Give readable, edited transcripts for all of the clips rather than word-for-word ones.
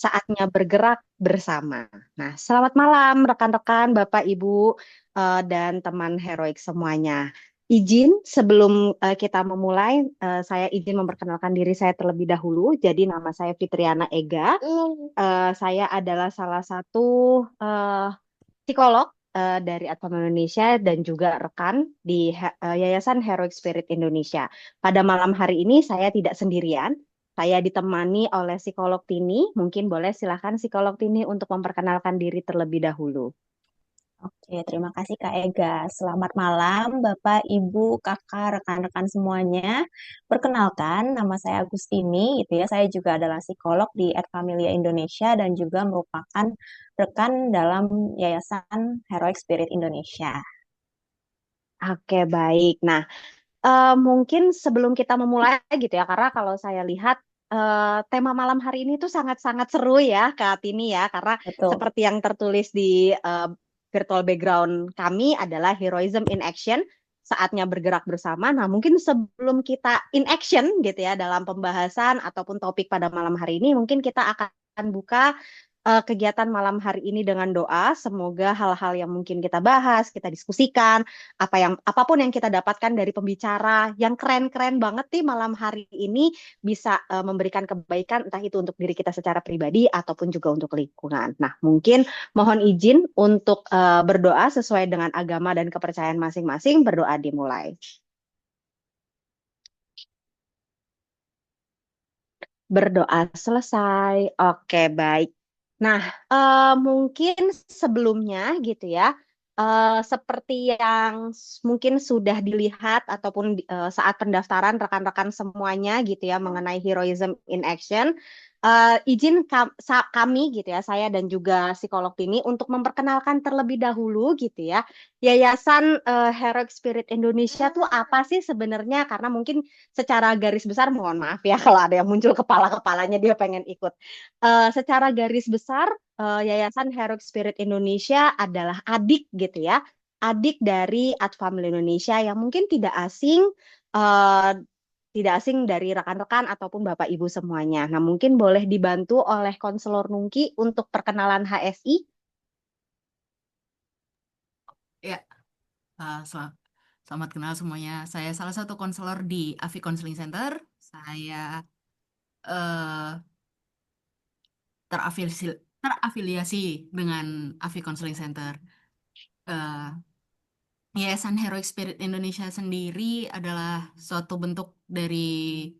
saatnya bergerak bersama. Nah, selamat malam rekan-rekan, Bapak, Ibu, dan teman heroik semuanya. Izin sebelum kita memulai, saya izin memperkenalkan diri saya terlebih dahulu. Jadi nama saya Fitriana Ega. Saya adalah salah satu psikolog dari Advam Indonesia dan juga rekan di Yayasan Heroic Spirit Indonesia. Pada malam hari ini saya tidak sendirian. Saya ditemani oleh psikolog Tini. Mungkin boleh silakan psikolog Tini untuk memperkenalkan diri terlebih dahulu. Oke, terima kasih Kak Ega. Selamat malam Bapak, Ibu, Kakak, rekan-rekan semuanya. Perkenalkan, nama saya Agustini, itu ya. Saya juga adalah psikolog di Ad Familia Indonesia dan juga merupakan rekan dalam Yayasan Heroic Spirit Indonesia. Oke, baik. Nah, mungkin sebelum kita memulai gitu ya, karena kalau saya lihat tema malam hari ini tuh sangat-sangat seru ya, Kak Tini ya, karena Betul. seperti yang tertulis di virtual background kami adalah Heroism in Action, saatnya bergerak bersama. Nah, mungkin sebelum kita in action gitu ya dalam pembahasan ataupun topik pada malam hari ini, mungkin kita akan buka kegiatan malam hari ini dengan doa. Semoga hal-hal yang mungkin kita bahas, kita diskusikan, apapun yang kita dapatkan dari pembicara yang keren-keren banget nih malam hari ini bisa memberikan kebaikan entah itu untuk diri kita secara pribadi ataupun juga untuk lingkungan. Nah, mungkin mohon izin untuk berdoa sesuai dengan agama dan kepercayaan masing-masing. Berdoa dimulai. Berdoa selesai. Oke, baik. Nah, mungkin sebelumnya gitu ya, seperti yang mungkin sudah dilihat ataupun saat pendaftaran rekan-rekan semuanya gitu ya mengenai Heroism in Action, izin kami gitu ya, saya dan juga psikolog ini untuk memperkenalkan terlebih dahulu gitu ya, Yayasan Heroic Spirit Indonesia tuh apa sih sebenarnya? Karena mungkin secara garis besar, mohon maaf ya kalau ada yang muncul kepala-kepalanya dia pengen ikut. Secara garis besar, Yayasan Heroic Spirit Indonesia adalah adik gitu ya, adik dari Adfamil Indonesia yang mungkin eh, tidak asing dari rekan-rekan ataupun Bapak Ibu semuanya. Nah, mungkin boleh dibantu oleh konselor Nungki untuk perkenalan HSI. Ya, selamat kenal semuanya. Saya salah satu konselor di AFI Counseling Center. Saya eh, terafiliasi, terafiliasi dengan AFI Counseling Center. Eh, Yayasan Heroic Spirit Indonesia sendiri adalah suatu bentuk dari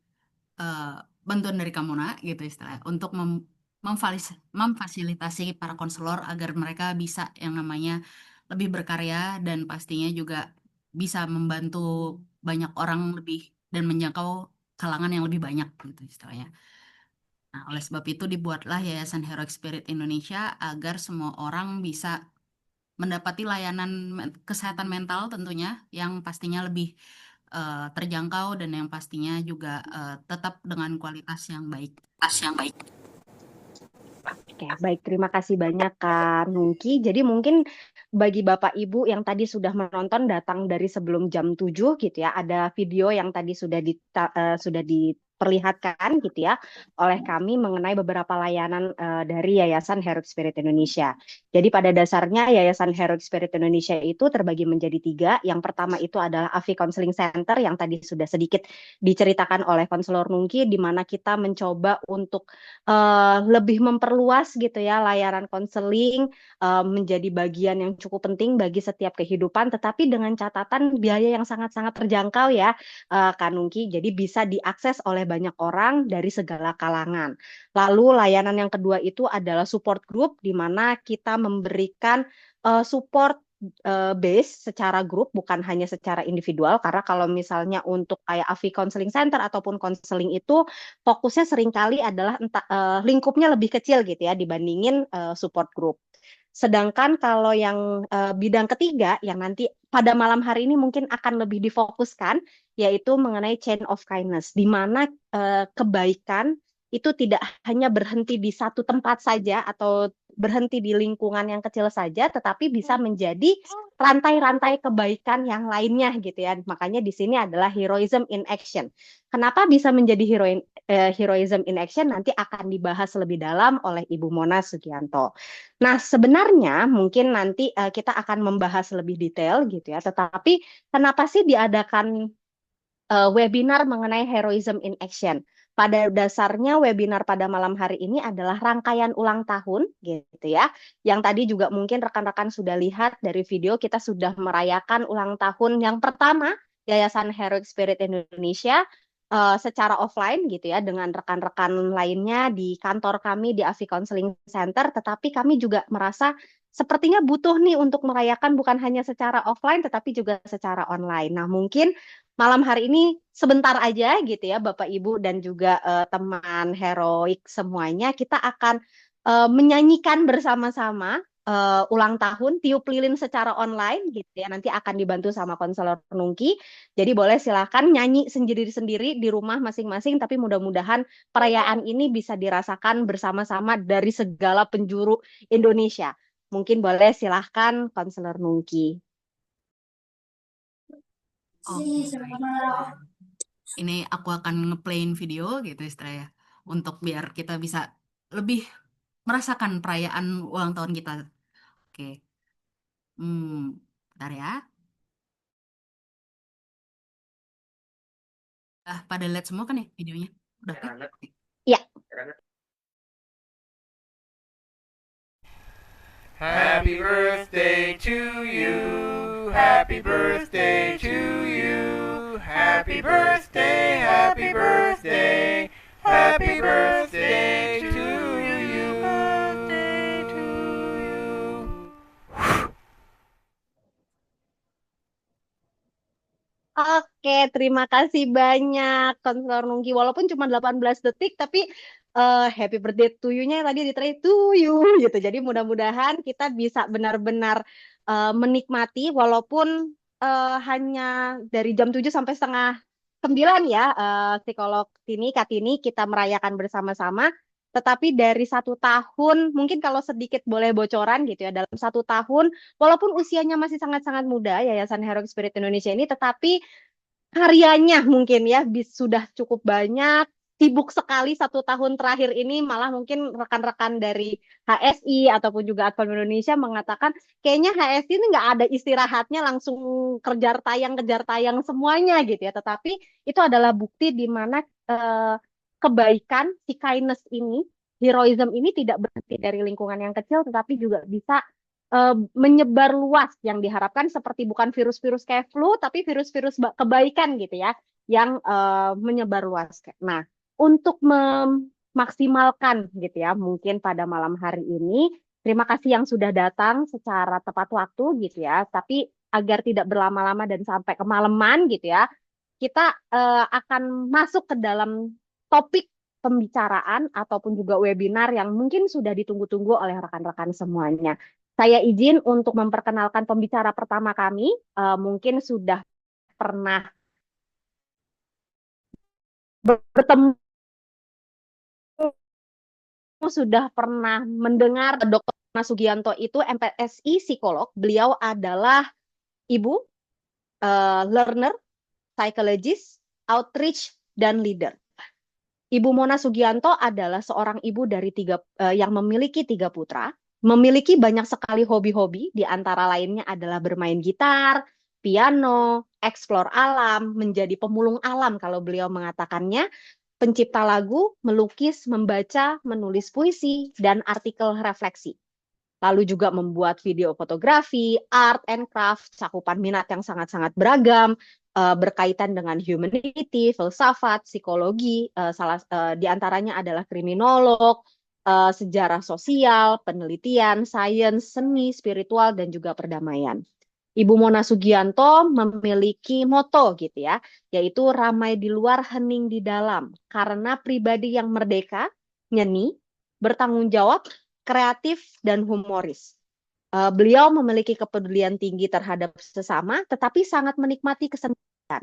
eh, bantuan dari Kamuna gitu istilahnya untuk memfasilitasi para konselor agar mereka bisa yang namanya lebih berkarya dan pastinya juga bisa membantu banyak orang lebih dan menjangkau kalangan yang lebih banyak gitu istilahnya. Nah, oleh sebab itu dibuatlah Yayasan Heroic Spirit Indonesia agar semua orang bisa mendapati layanan kesehatan mental tentunya yang pastinya lebih terjangkau dan yang pastinya juga tetap dengan kualitas yang baik. Oke, baik. Terima kasih banyak, Kak Nungki. Jadi mungkin bagi Bapak Ibu yang tadi sudah menonton datang dari sebelum jam 7 gitu ya, ada video yang tadi sudah diperlihatkan gitu ya oleh kami mengenai beberapa layanan dari Yayasan Heroic Spirit Indonesia. Jadi pada dasarnya Yayasan Heroic Spirit Indonesia itu terbagi menjadi tiga. Yang pertama itu adalah AFI Counseling Center yang tadi sudah sedikit diceritakan oleh konselor Nungki, di mana kita mencoba untuk lebih memperluas gitu ya layanan konseling menjadi bagian yang cukup penting bagi setiap kehidupan, tetapi dengan catatan biaya yang sangat-sangat terjangkau ya, Kak Nungki. Jadi bisa diakses oleh banyak orang dari segala kalangan. Lalu layanan yang kedua itu adalah support group, di mana kita memberikan support base secara grup bukan hanya secara individual, karena kalau misalnya untuk kayak AFI Counseling Center ataupun konseling itu fokusnya seringkali adalah lingkupnya lebih kecil gitu ya dibandingin support group. Sedangkan kalau yang bidang ketiga yang nanti pada malam hari ini mungkin akan lebih difokuskan yaitu mengenai chain of kindness, di mana kebaikan itu tidak hanya berhenti di satu tempat saja atau berhenti di lingkungan yang kecil saja, tetapi bisa menjadi rantai-rantai kebaikan yang lainnya gitu ya. Makanya di sini adalah heroism in action. Kenapa bisa menjadi heroism in action? Nanti akan dibahas lebih dalam oleh Ibu Mona Sugianto. Nah, sebenarnya mungkin nanti kita akan membahas lebih detail gitu ya. Tetapi kenapa sih diadakan webinar mengenai heroism in action? Pada dasarnya webinar pada malam hari ini adalah rangkaian ulang tahun gitu ya. Yang tadi juga mungkin rekan-rekan sudah lihat dari video, kita sudah merayakan ulang tahun yang pertama Yayasan Heroic Spirit Indonesia secara offline gitu ya, dengan rekan-rekan lainnya di kantor kami di AFI Counseling Center. Tetapi kami juga merasa sepertinya butuh nih untuk merayakan bukan hanya secara offline tetapi juga secara online. Nah, mungkin malam hari ini sebentar aja gitu ya Bapak Ibu dan juga teman heroik semuanya, kita akan menyanyikan bersama-sama ulang tahun tiup lilin secara online gitu ya. Nanti akan dibantu sama konselor Nungki. Jadi boleh silakan nyanyi sendiri-sendiri di rumah masing-masing, tapi mudah-mudahan perayaan ini bisa dirasakan bersama-sama dari segala penjuru Indonesia. Mungkin boleh silahkan konselor Nungki. Oke, baik. Ini aku akan ngeplayin video gitu istilahnya untuk biar kita bisa lebih merasakan perayaan ulang tahun kita. Oke, bentar ya. Pada lihat semua kan ya videonya? Udah kan? Ya. Happy birthday to you. Happy birthday to you. Happy birthday, happy birthday. Happy birthday to you. Birthday to you. Oke, terima kasih banyak Konselor Nungki. Walaupun cuma 18 detik, tapi happy birthday to you-nya tadi diterai to you gitu. Jadi mudah-mudahan kita bisa benar-benar menikmati walaupun hanya dari jam 7 sampai setengah 9 ya, psikolog Kartini kita merayakan bersama-sama. Tetapi dari 1 tahun, mungkin kalau sedikit boleh bocoran gitu ya, dalam 1 tahun, walaupun usianya masih sangat-sangat muda, Yayasan Heroic Spirit Indonesia ini, tetapi karyanya mungkin ya sudah cukup banyak, sibuk sekali 1 tahun terakhir ini, malah mungkin rekan-rekan dari HSI ataupun juga Advan Indonesia mengatakan kayaknya HSI ini nggak ada istirahatnya, langsung kejar tayang semuanya gitu ya. Tetapi itu adalah bukti di mana kebaikan, si kindness ini, heroism ini tidak berhenti dari lingkungan yang kecil, tetapi juga bisa menyebar luas, yang diharapkan seperti bukan virus-virus kayak flu, tapi virus-virus kebaikan gitu ya, yang menyebar luas. Nah, untuk memaksimalkan gitu ya, mungkin pada malam hari ini, terima kasih yang sudah datang secara tepat waktu gitu ya, tapi agar tidak berlama-lama dan sampai kemalaman gitu ya, kita akan masuk ke dalam topik pembicaraan ataupun juga webinar yang mungkin sudah ditunggu-tunggu oleh rekan-rekan semuanya. Saya izin untuk memperkenalkan pembicara pertama kami, mungkin sudah pernah bertemu, sudah pernah mendengar Dr. Sugianto itu MPSI psikolog. Beliau adalah ibu, learner, psychologist, outreach, dan leader. Ibu Mona Sugianto adalah seorang ibu dari yang memiliki 3 putra, memiliki banyak sekali hobi-hobi, di antara lainnya adalah bermain gitar, piano, eksplor alam, menjadi pemulung alam kalau beliau mengatakannya, pencipta lagu, melukis, membaca, menulis puisi, dan artikel refleksi. Lalu juga membuat video fotografi, art and craft, cakupan minat yang sangat-sangat beragam, berkaitan dengan humanity, filsafat, psikologi, di antaranya adalah kriminolog, sejarah sosial, penelitian, sains, seni, spiritual, dan juga perdamaian. Ibu Mona Sugianto memiliki moto gitu ya, yaitu ramai di luar, hening di dalam, karena pribadi yang merdeka, nyeni, bertanggung jawab, kreatif, dan humoris. Beliau memiliki kepedulian tinggi terhadap sesama, tetapi sangat menikmati kesenian.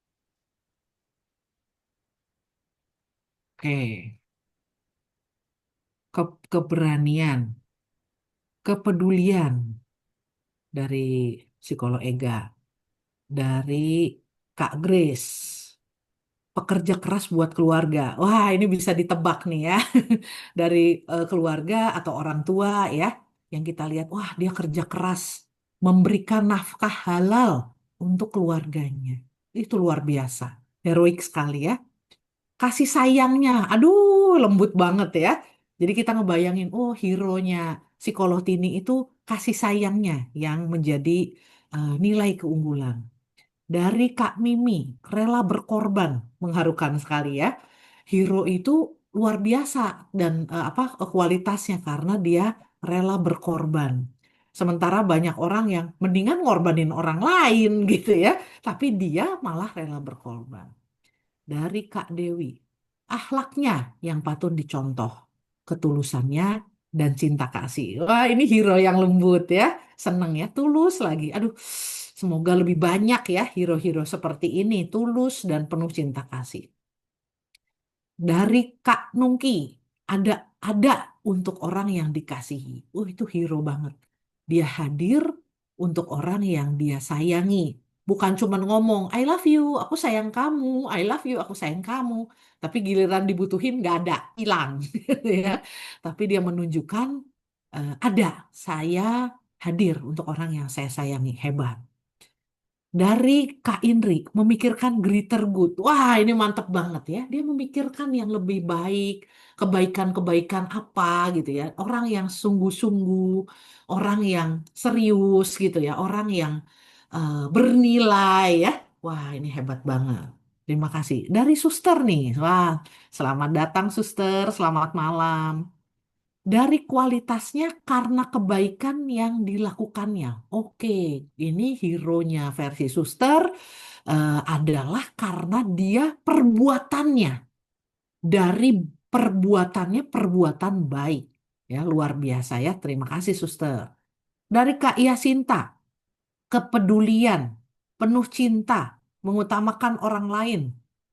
Oke, keberanian, kepedulian dari psikolog Ega, dari Kak Grace, pekerja keras buat keluarga. Wah, ini bisa ditebak nih ya. Dari keluarga atau orang tua ya, yang kita lihat, wah dia kerja keras, memberikan nafkah halal untuk keluarganya. Itu luar biasa, heroik sekali ya. Kasih sayangnya, aduh lembut banget ya. Jadi kita ngebayangin, oh hero-nya psikolog Tini itu kasih sayangnya yang menjadi nilai keunggulan. Dari Kak Mimi, rela berkorban, mengharukan sekali ya. Hero itu luar biasa dan kualitasnya karena dia rela berkorban. Sementara banyak orang yang mendingan ngorbanin orang lain gitu ya, tapi dia malah rela berkorban. Dari Kak Dewi, akhlaknya yang patut dicontoh, ketulusannya dan cinta kasih. Wah, ini hero yang lembut ya, seneng ya, tulus lagi. Aduh, semoga lebih banyak ya hero-hero seperti ini, tulus dan penuh cinta kasih. Dari Kak Nungki, ada untuk orang yang dikasihi. Itu hero banget. Dia hadir untuk orang yang dia sayangi. Bukan cuma ngomong, I love you, aku sayang kamu, I love you, aku sayang kamu. Tapi giliran dibutuhin nggak ada, hilang. Ya. Tapi dia menunjukkan, ada, saya hadir untuk orang yang saya sayangi, hebat. Dari Kak Indri, memikirkan greater good. Wah, ini mantep banget ya. Dia memikirkan yang lebih baik, kebaikan-kebaikan apa gitu ya. Orang yang sungguh-sungguh, orang yang serius gitu ya, orang yang bernilai ya. Wah, ini hebat banget. Terima kasih. Dari suster nih. Wah, selamat datang suster, selamat malam. Dari kualitasnya karena kebaikan yang dilakukannya. Oke, ini hero-nya versi suster adalah karena dia perbuatannya, dari perbuatannya perbuatan baik. Ya, luar biasa ya. Terima kasih suster. Dari Kak Yasinta, kepedulian, penuh cinta, mengutamakan orang lain,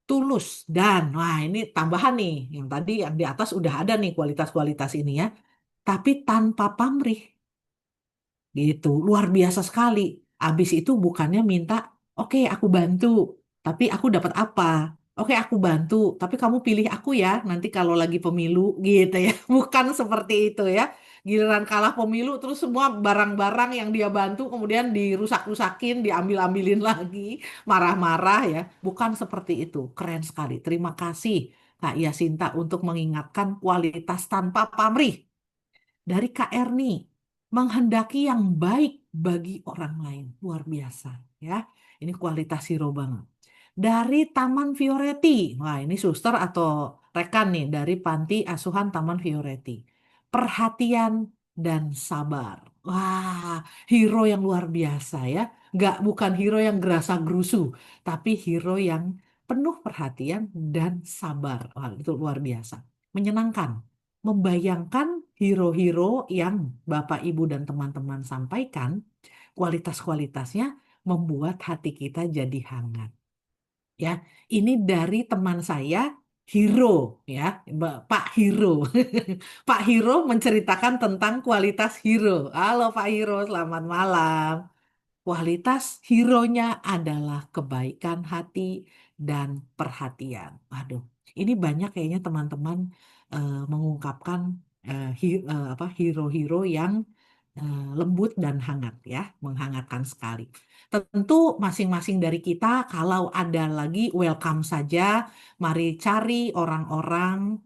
tulus dan wah ini tambahan nih. Yang tadi yang di atas udah ada nih kualitas-kualitas ini ya, tapi tanpa pamrih gitu. Luar biasa sekali. Abis itu bukannya minta, oke aku bantu, tapi aku dapat apa? Oke aku bantu, tapi kamu pilih aku ya nanti kalau lagi pemilu gitu ya. Bukan seperti itu ya. Giliran kalah pemilu terus semua barang-barang yang dia bantu kemudian dirusak-rusakin, diambil-ambilin lagi, marah-marah ya. Bukan seperti itu. Keren sekali. Terima kasih Kak Yasinta untuk mengingatkan kualitas tanpa pamrih. Dari Kak Erni, menghendaki yang baik bagi orang lain. Luar biasa ya. Ini kualitas hero banget. Dari Taman Fioretti. Wah, ini suster atau rekan nih dari Panti Asuhan Taman Fioretti. Perhatian dan sabar. Wah, hero yang luar biasa ya. Bukan hero yang gerasa gerusu, tapi hero yang penuh perhatian dan sabar. Wah, itu luar biasa. Menyenangkan. Membayangkan hero-hero yang Bapak, Ibu, dan teman-teman sampaikan, kualitas-kualitasnya membuat hati kita jadi hangat. Ya, ini dari teman saya Hero ya, Pak Hero. Pak Hero menceritakan tentang kualitas hero. Halo Pak Hero, selamat malam. Kualitas hero-nya adalah kebaikan hati dan perhatian. Waduh, ini banyak kayaknya teman-teman mengungkapkan hero-hero yang lembut dan hangat ya, menghangatkan sekali. Tentu masing-masing dari kita kalau ada lagi welcome saja, mari cari orang-orang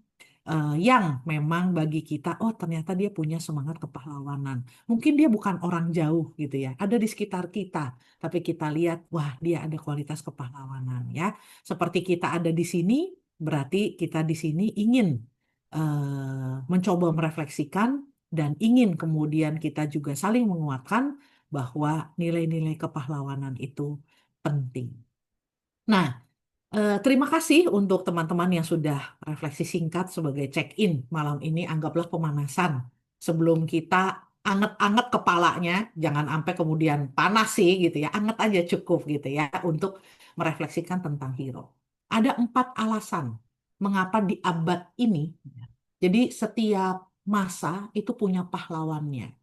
yang memang bagi kita, oh ternyata dia punya semangat kepahlawanan. Mungkin dia bukan orang jauh gitu ya, ada di sekitar kita, tapi kita lihat, wah dia ada kualitas kepahlawanan ya. Seperti kita ada di sini, berarti kita di sini ingin mencoba merefleksikan dan ingin kemudian kita juga saling menguatkan bahwa nilai-nilai kepahlawanan itu penting. Nah, terima kasih untuk teman-teman yang sudah refleksi singkat sebagai check-in malam ini. Anggaplah pemanasan sebelum kita anget-anget kepalanya. Jangan sampai kemudian panas sih gitu ya. Anget aja cukup gitu ya untuk merefleksikan tentang hero. Ada 4 alasan mengapa di abad ini, jadi setiap masa itu punya pahlawannya.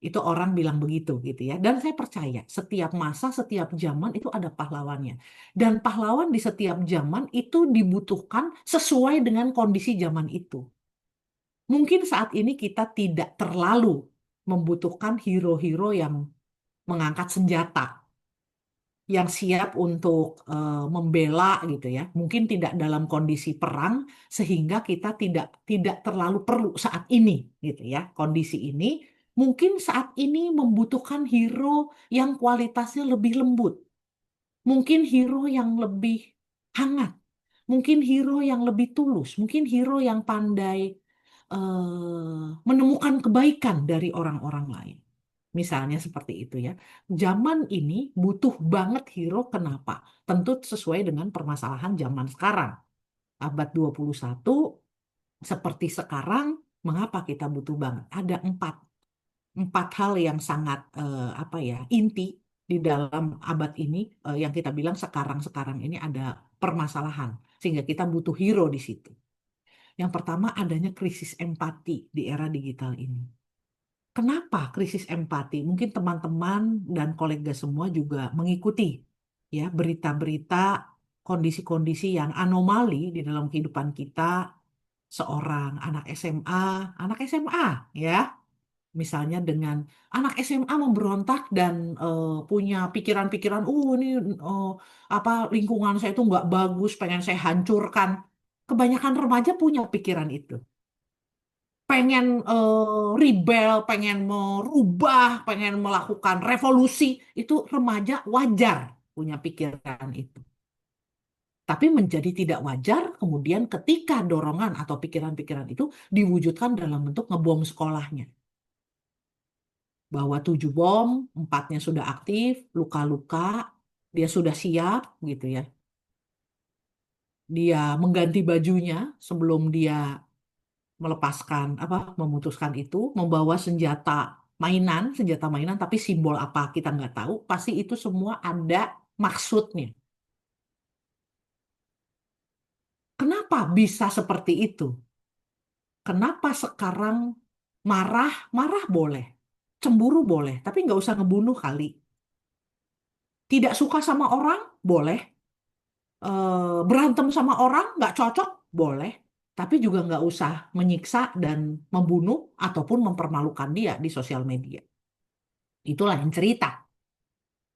Itu orang bilang begitu gitu ya. Dan saya percaya setiap masa, setiap zaman itu ada pahlawannya. Dan pahlawan di setiap zaman itu dibutuhkan sesuai dengan kondisi zaman itu. Mungkin saat ini kita tidak terlalu membutuhkan hero-hero yang mengangkat senjata, yang siap untuk membela gitu ya. Mungkin tidak dalam kondisi perang sehingga kita tidak terlalu perlu saat ini gitu ya. Kondisi ini mungkin saat ini membutuhkan hero yang kualitasnya lebih lembut. Mungkin hero yang lebih hangat. Mungkin hero yang lebih tulus. Mungkin hero yang pandai menemukan kebaikan dari orang-orang lain. Misalnya seperti itu ya. Zaman ini butuh banget hero, kenapa? Tentu sesuai dengan permasalahan zaman sekarang. Abad 21 seperti sekarang, mengapa kita butuh banget? Ada empat hal yang sangat apa ya, inti di dalam abad ini, yang kita bilang sekarang ini ada permasalahan sehingga kita butuh hero di situ. Yang pertama, adanya krisis empati di era digital ini. Kenapa krisis empati? Mungkin teman-teman dan kolega semua juga mengikuti ya berita-berita kondisi-kondisi yang anomali di dalam kehidupan kita, seorang anak SMA ya. Misalnya dengan anak SMA memberontak dan punya pikiran-pikiran, ini apa, lingkungan saya itu nggak bagus, pengen saya hancurkan. Kebanyakan remaja punya pikiran itu. Pengen rebel, pengen merubah, pengen melakukan revolusi, itu remaja wajar punya pikiran itu. Tapi menjadi tidak wajar kemudian ketika dorongan atau pikiran-pikiran itu diwujudkan dalam bentuk ngebom sekolahnya. Bahwa 7 bom, 4-nya sudah aktif, luka-luka, dia sudah siap gitu ya. Dia mengganti bajunya sebelum dia memutuskan itu, membawa senjata mainan, tapi simbol apa kita nggak tahu, pasti itu semua ada maksudnya. Kenapa bisa seperti itu? Kenapa sekarang marah boleh, cemburu boleh, tapi nggak usah ngebunuh kali. Tidak suka sama orang boleh, berantem sama orang nggak cocok boleh, tapi juga nggak usah menyiksa dan membunuh ataupun mempermalukan dia di sosial media. Itulah yang cerita.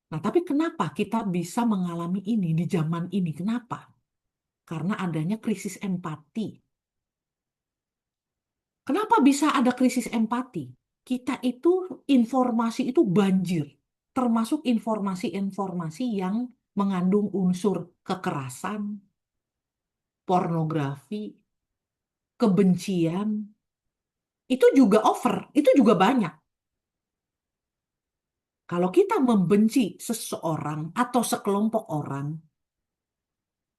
Nah, tapi kenapa kita bisa mengalami ini di zaman ini? Kenapa? Karena adanya krisis empati. Kenapa bisa ada krisis empati? Kita itu, informasi itu banjir, termasuk informasi-informasi yang mengandung unsur kekerasan, pornografi, kebencian. Itu juga over, itu juga banyak. Kalau kita membenci seseorang atau sekelompok orang,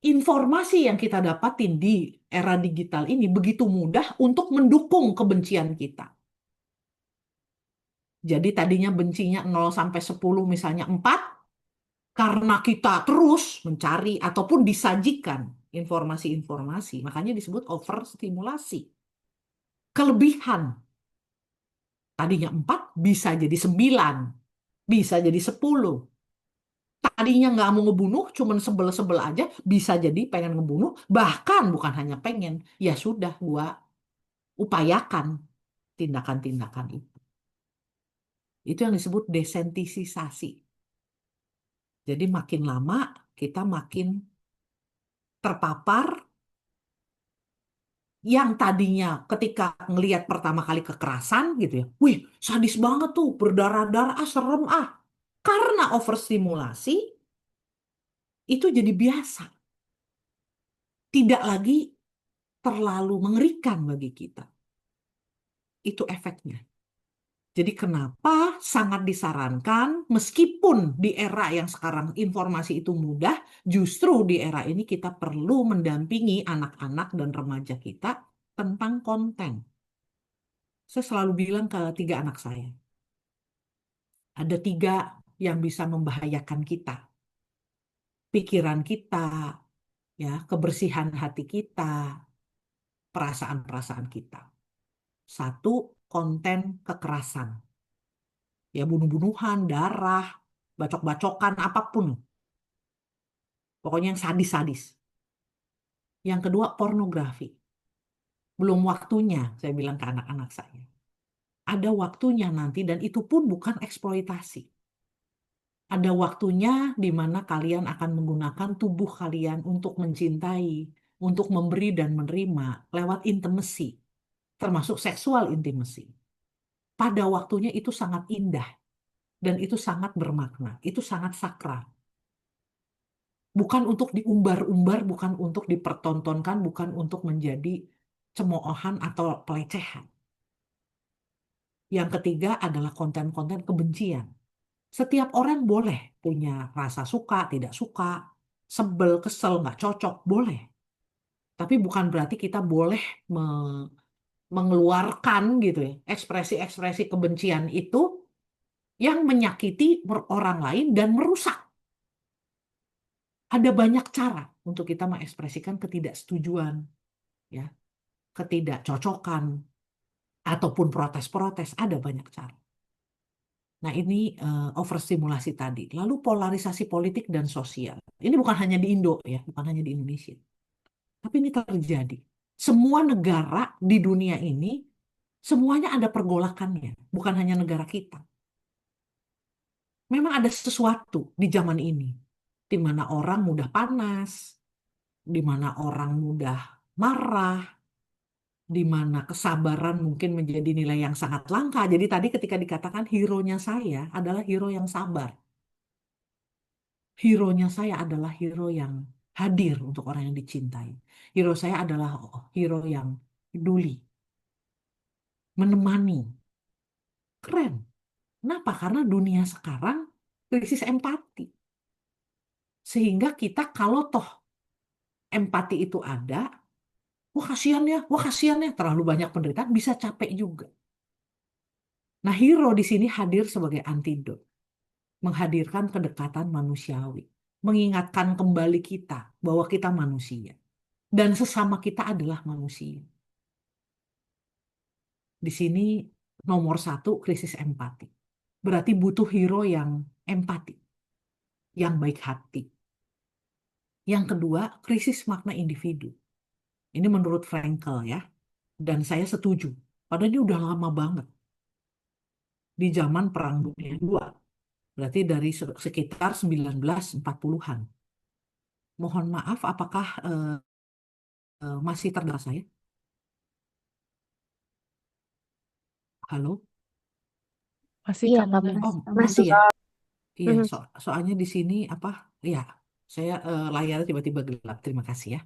informasi yang kita dapatin di era digital ini begitu mudah untuk mendukung kebencian kita. Jadi tadinya bencinya 0 sampai 10 misalnya 4, karena kita terus mencari ataupun disajikan informasi-informasi, makanya disebut overstimulasi. Kelebihan. Tadinya 4 bisa jadi 9, bisa jadi 10. Tadinya nggak mau ngebunuh, cuman sebel-sebel aja, bisa jadi pengen ngebunuh, bahkan bukan hanya pengen, ya sudah, gua upayakan tindakan-tindakan itu. Itu yang disebut desensitisasi. Jadi makin lama kita makin terpapar, yang tadinya ketika ngelihat pertama kali kekerasan gitu ya, wih sadis banget tuh, berdarah-darah, serem ah. Karena overstimulasi, itu jadi biasa. Tidak lagi terlalu mengerikan bagi kita. Itu efeknya. Jadi kenapa sangat disarankan, meskipun di era yang sekarang informasi itu mudah, justru di era ini kita perlu mendampingi anak-anak dan remaja kita tentang konten. Saya selalu bilang ke 3 anak saya, ada 3 yang bisa membahayakan kita. Pikiran kita, ya, kebersihan hati kita, perasaan-perasaan kita. Satu, konten kekerasan. Ya, bunuh-bunuhan, darah, bacok-bacokan, apapun. Pokoknya yang sadis-sadis. Yang kedua, pornografi. Belum waktunya, saya bilang ke anak-anak saya. Ada waktunya nanti, dan itu pun bukan eksploitasi. Ada waktunya di mana kalian akan menggunakan tubuh kalian untuk mencintai, untuk memberi dan menerima lewat intimacy, termasuk seksual intimacy. Pada waktunya itu sangat indah, dan itu sangat bermakna, itu sangat sakral. Bukan untuk diumbar-umbar, bukan untuk dipertontonkan, bukan untuk menjadi cemoohan atau pelecehan. Yang ketiga adalah konten-konten kebencian. Setiap orang boleh punya rasa suka, tidak suka, sebel, kesel, nggak cocok, boleh. Tapi bukan berarti kita boleh mengeluarkan gitu ya, ekspresi-ekspresi kebencian itu yang menyakiti orang lain dan merusak. Ada banyak cara untuk kita mengekspresikan ketidaksetujuan, ya, ketidakcocokan, ataupun protes-protes. Ada banyak cara. Nah, ini overstimulasi tadi. Lalu polarisasi politik dan sosial. Ini bukan hanya di Indo ya, bukan hanya di Indonesia. Tapi ini terjadi. Semua negara di dunia ini, semuanya ada pergolakannya. Bukan hanya negara kita. Memang ada sesuatu di zaman ini, di mana orang mudah panas, di mana orang mudah marah, di mana kesabaran mungkin menjadi nilai yang sangat langka. Jadi tadi ketika dikatakan hero-nya saya adalah hero yang sabar. Hero-nya saya adalah hero yang hadir untuk orang yang dicintai. Hero saya adalah hero yang peduli, menemani. Keren. Kenapa? Karena dunia sekarang krisis empati. Sehingga kita kalau toh empati itu ada, wah kasihan ya, terlalu banyak penderitaan, bisa capek juga. Nah, hero di sini hadir sebagai antidot, menghadirkan kedekatan manusiawi, mengingatkan kembali kita bahwa kita manusia dan sesama kita adalah manusia. Di sini nomor satu krisis empati. Berarti butuh hero yang empati, yang baik hati. Yang kedua, krisis makna individu. Ini menurut Frankl ya, dan saya setuju. Padahal ini udah lama banget. Di zaman Perang Dunia II. Berarti dari sekitar 1940-an. Mohon maaf, apakah masih terdengar saya? Halo? Masih Iya, Kak Kak, Muna. Oh, masih. masih ya? Iya, Mhm. soalnya di sini apa? Ya, saya layarnya tiba-tiba gelap. Terima kasih ya.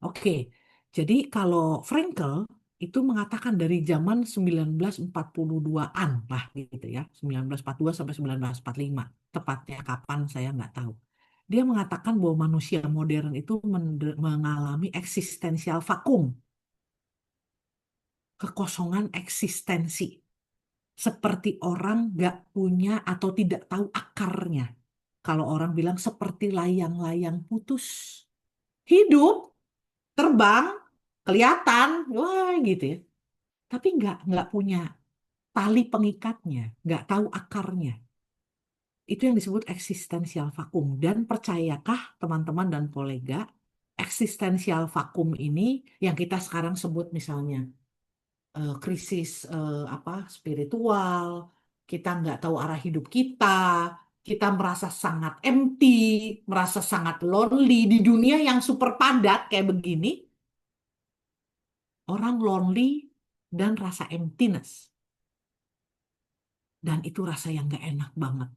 Oke, jadi kalau Frankl itu mengatakan dari zaman 1942-an lah gitu ya, 1942 sampai 1945. Tepatnya kapan saya nggak tahu. Dia mengatakan bahwa manusia modern itu mengalami eksistensial vakum, kekosongan eksistensi. Seperti orang nggak punya atau tidak tahu akarnya. Kalau orang bilang seperti layang-layang putus. Hidup, terbang, kelihatan, wah gitu ya. Tapi nggak punya tali pengikatnya, nggak tahu akarnya. Itu yang disebut eksistensial vakum. Dan percayakah teman-teman dan kolega, eksistensial vakum ini yang kita sekarang sebut misalnya krisis apa spiritual, kita nggak tahu arah hidup kita merasa sangat empty, merasa sangat lonely di dunia yang super padat kayak begini, orang lonely dan rasa emptiness. Dan itu rasa yang nggak enak banget.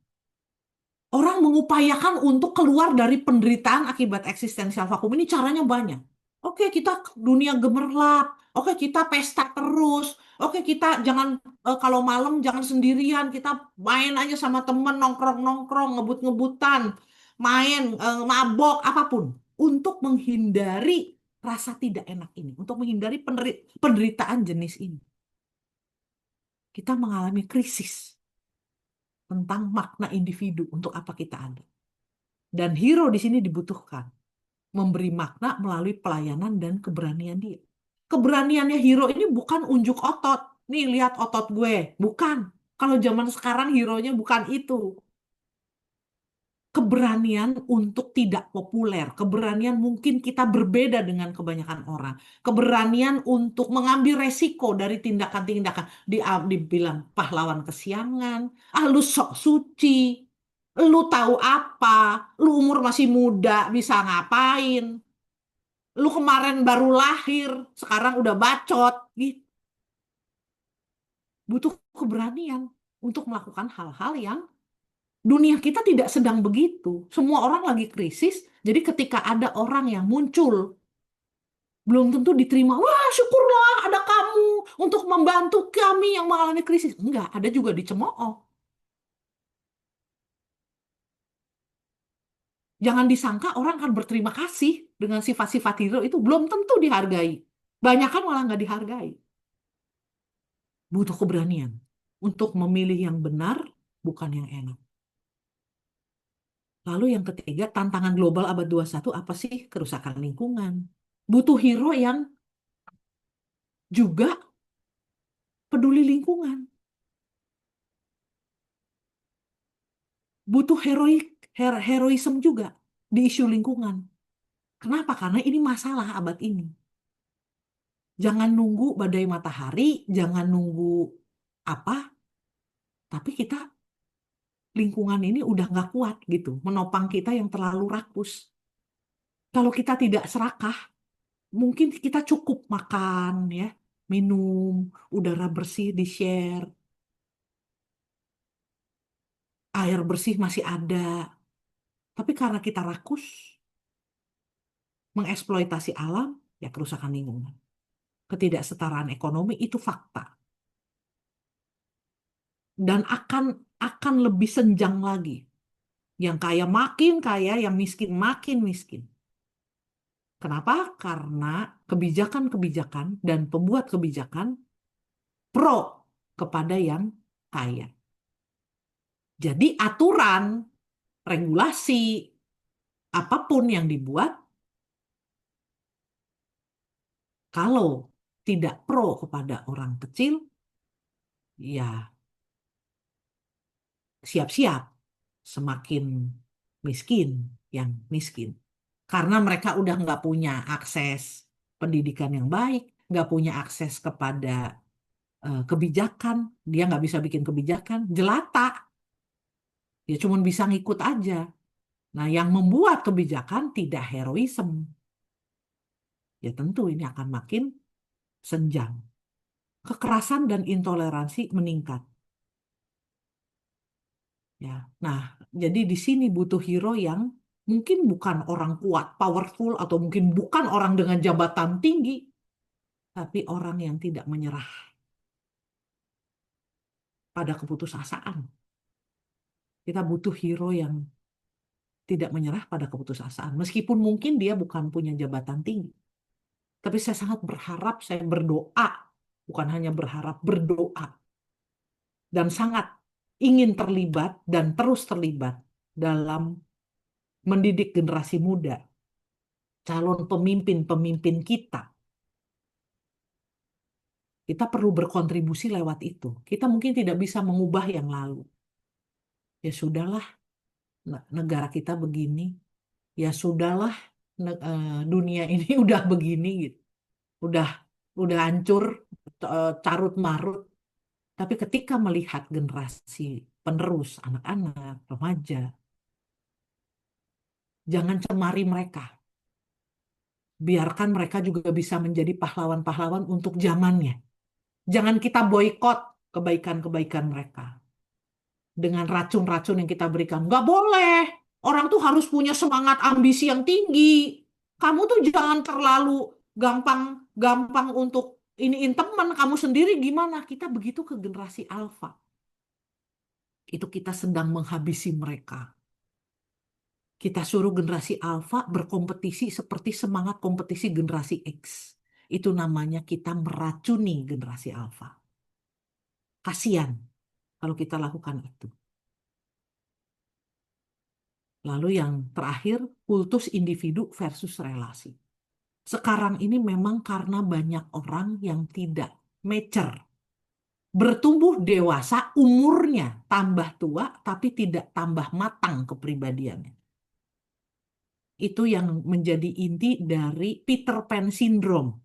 Orang mengupayakan untuk keluar dari penderitaan akibat eksistensial vakum ini caranya banyak. Oke, kita dunia gemerlap. Oke, kita pesta terus. Oke, kita jangan kalau malam jangan sendirian. Kita main aja sama temen, nongkrong-nongkrong, ngebut-ngebutan, main, mabok, apapun. Untuk menghindari rasa tidak enak ini. Untuk menghindari penderitaan jenis ini. Kita mengalami krisis tentang makna individu untuk apa kita ada. Dan hero di sini dibutuhkan memberi makna melalui pelayanan dan keberanian dia. Keberaniannya hero ini bukan unjuk otot. Nih, lihat otot gue. Bukan. Kalau zaman sekarang hero-nya bukan itu. Keberanian untuk tidak populer. Keberanian mungkin kita berbeda dengan kebanyakan orang. Keberanian untuk mengambil resiko dari tindakan-tindakan. Dibilang pahlawan kesiangan. Ah, lu sok suci. Lu tahu apa? Lu umur masih muda, bisa ngapain? Lu kemarin baru lahir, sekarang udah bacot. Gitu. Butuh keberanian untuk melakukan hal-hal yang dunia kita tidak sedang begitu. Semua orang lagi krisis, jadi ketika ada orang yang muncul, belum tentu diterima. Wah, syukurlah ada kamu untuk membantu kami yang mengalami krisis. Enggak, ada juga dicemooh. Jangan disangka orang akan berterima kasih dengan sifat-sifat hero itu. Belum tentu dihargai. Banyak kan malah nggak dihargai. Butuh keberanian untuk memilih yang benar, bukan yang enak. Lalu yang ketiga, tantangan global abad 21 apa sih? Kerusakan lingkungan. Butuh hero yang juga peduli lingkungan. Butuh heroisme juga di isu lingkungan. Kenapa? Karena ini masalah abad ini. Jangan nunggu badai matahari, jangan nunggu apa, tapi kita lingkungan ini udah nggak kuat gitu, menopang kita yang terlalu rakus. Kalau kita tidak serakah, mungkin kita cukup makan, ya, minum, udara bersih di-share, air bersih masih ada. Tapi karena kita rakus, mengeksploitasi alam, ya kerusakan lingkungan. Ketidaksetaraan ekonomi itu fakta. Dan akan lebih senjang lagi. Yang kaya makin kaya, yang miskin makin miskin. Kenapa? Karena kebijakan-kebijakan dan pembuat kebijakan pro kepada yang kaya. Jadi aturan, regulasi, apapun yang dibuat, kalau tidak pro kepada orang kecil, ya siap-siap semakin miskin yang miskin. Karena mereka udah nggak punya akses pendidikan yang baik, nggak punya akses kepada kebijakan, dia nggak bisa bikin kebijakan, jelata. Dia cuma bisa ngikut aja. Nah, yang membuat kebijakan tidak heroisme. Ya tentu ini akan makin senjang. Kekerasan dan intoleransi meningkat. Ya, nah, jadi di sini butuh hero yang mungkin bukan orang kuat, powerful, atau mungkin bukan orang dengan jabatan tinggi, tapi orang yang tidak menyerah pada keputusasaan. Kita butuh hero yang tidak menyerah pada keputusasaan. Meskipun mungkin dia bukan punya jabatan tinggi. Tapi saya sangat berharap, saya berdoa, bukan hanya berharap, berdoa. Dan sangat ingin terlibat dan terus terlibat dalam mendidik generasi muda, calon pemimpin-pemimpin kita. Kita perlu berkontribusi lewat itu. Kita mungkin tidak bisa mengubah yang lalu. Ya sudahlah, negara kita begini. Ya sudahlah, dunia ini udah begini gitu. Udah hancur, carut marut. Tapi ketika melihat generasi penerus, anak-anak, remaja, jangan cemari mereka. Biarkan mereka juga bisa menjadi pahlawan-pahlawan untuk zamannya. Jangan kita boikot kebaikan-kebaikan mereka. Dengan racun-racun yang kita berikan. Nggak boleh. Orang tuh harus punya semangat ambisi yang tinggi. Kamu tuh jangan terlalu gampang untuk iniin teman. Kamu sendiri gimana? Kita begitu ke generasi alfa. Itu kita sedang menghabisi mereka. Kita suruh generasi alfa berkompetisi seperti semangat kompetisi generasi X. Itu namanya kita meracuni generasi alfa. Kasian kalau kita lakukan itu. Lalu yang terakhir, kultus individu versus relasi. Sekarang ini memang karena banyak orang yang tidak mature. Bertumbuh dewasa, umurnya tambah tua, tapi tidak tambah matang kepribadiannya. Itu yang menjadi inti dari Peter Pan Syndrome.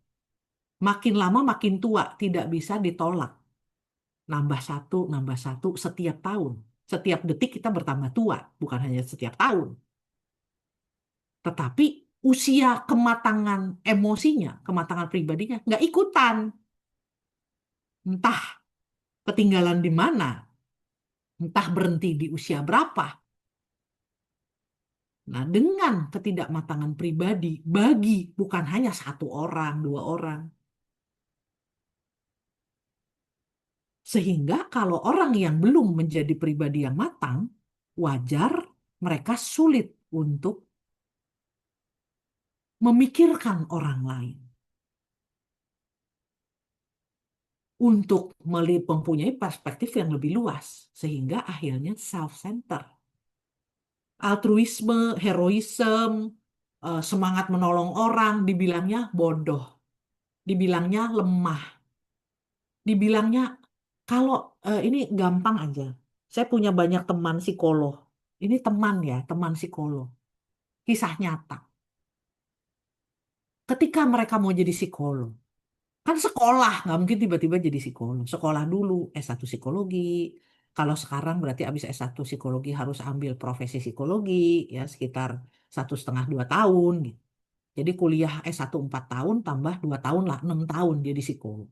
Makin lama makin tua, tidak bisa ditolak. Nambah satu setiap tahun. Setiap detik kita bertambah tua, bukan hanya setiap tahun. Tetapi usia kematangan emosinya, kematangan pribadinya, nggak ikutan. Entah ketinggalan di mana, entah berhenti di usia berapa. Nah, dengan ketidakmatangan pribadi, bagi bukan hanya satu orang, dua orang. Sehingga kalau orang yang belum menjadi pribadi yang matang, wajar mereka sulit untuk memikirkan orang lain. Untuk mempunyai perspektif yang lebih luas. Sehingga akhirnya self-centered. Altruisme, heroisme, semangat menolong orang, dibilangnya bodoh. Dibilangnya lemah. Dibilangnya, kalau ini gampang aja. Saya punya banyak teman psikolog. Ini teman ya, teman psikolog. Kisah nyata. Ketika mereka mau jadi psikolog, kan sekolah, nggak mungkin tiba-tiba jadi psikolog. Sekolah dulu, S1 psikologi. Kalau sekarang berarti habis S1 psikologi harus ambil profesi psikologi, ya sekitar 1,5-2 tahun. Gitu. Jadi kuliah S1 4 tahun, tambah 2 tahun lah, 6 tahun jadi psikolog.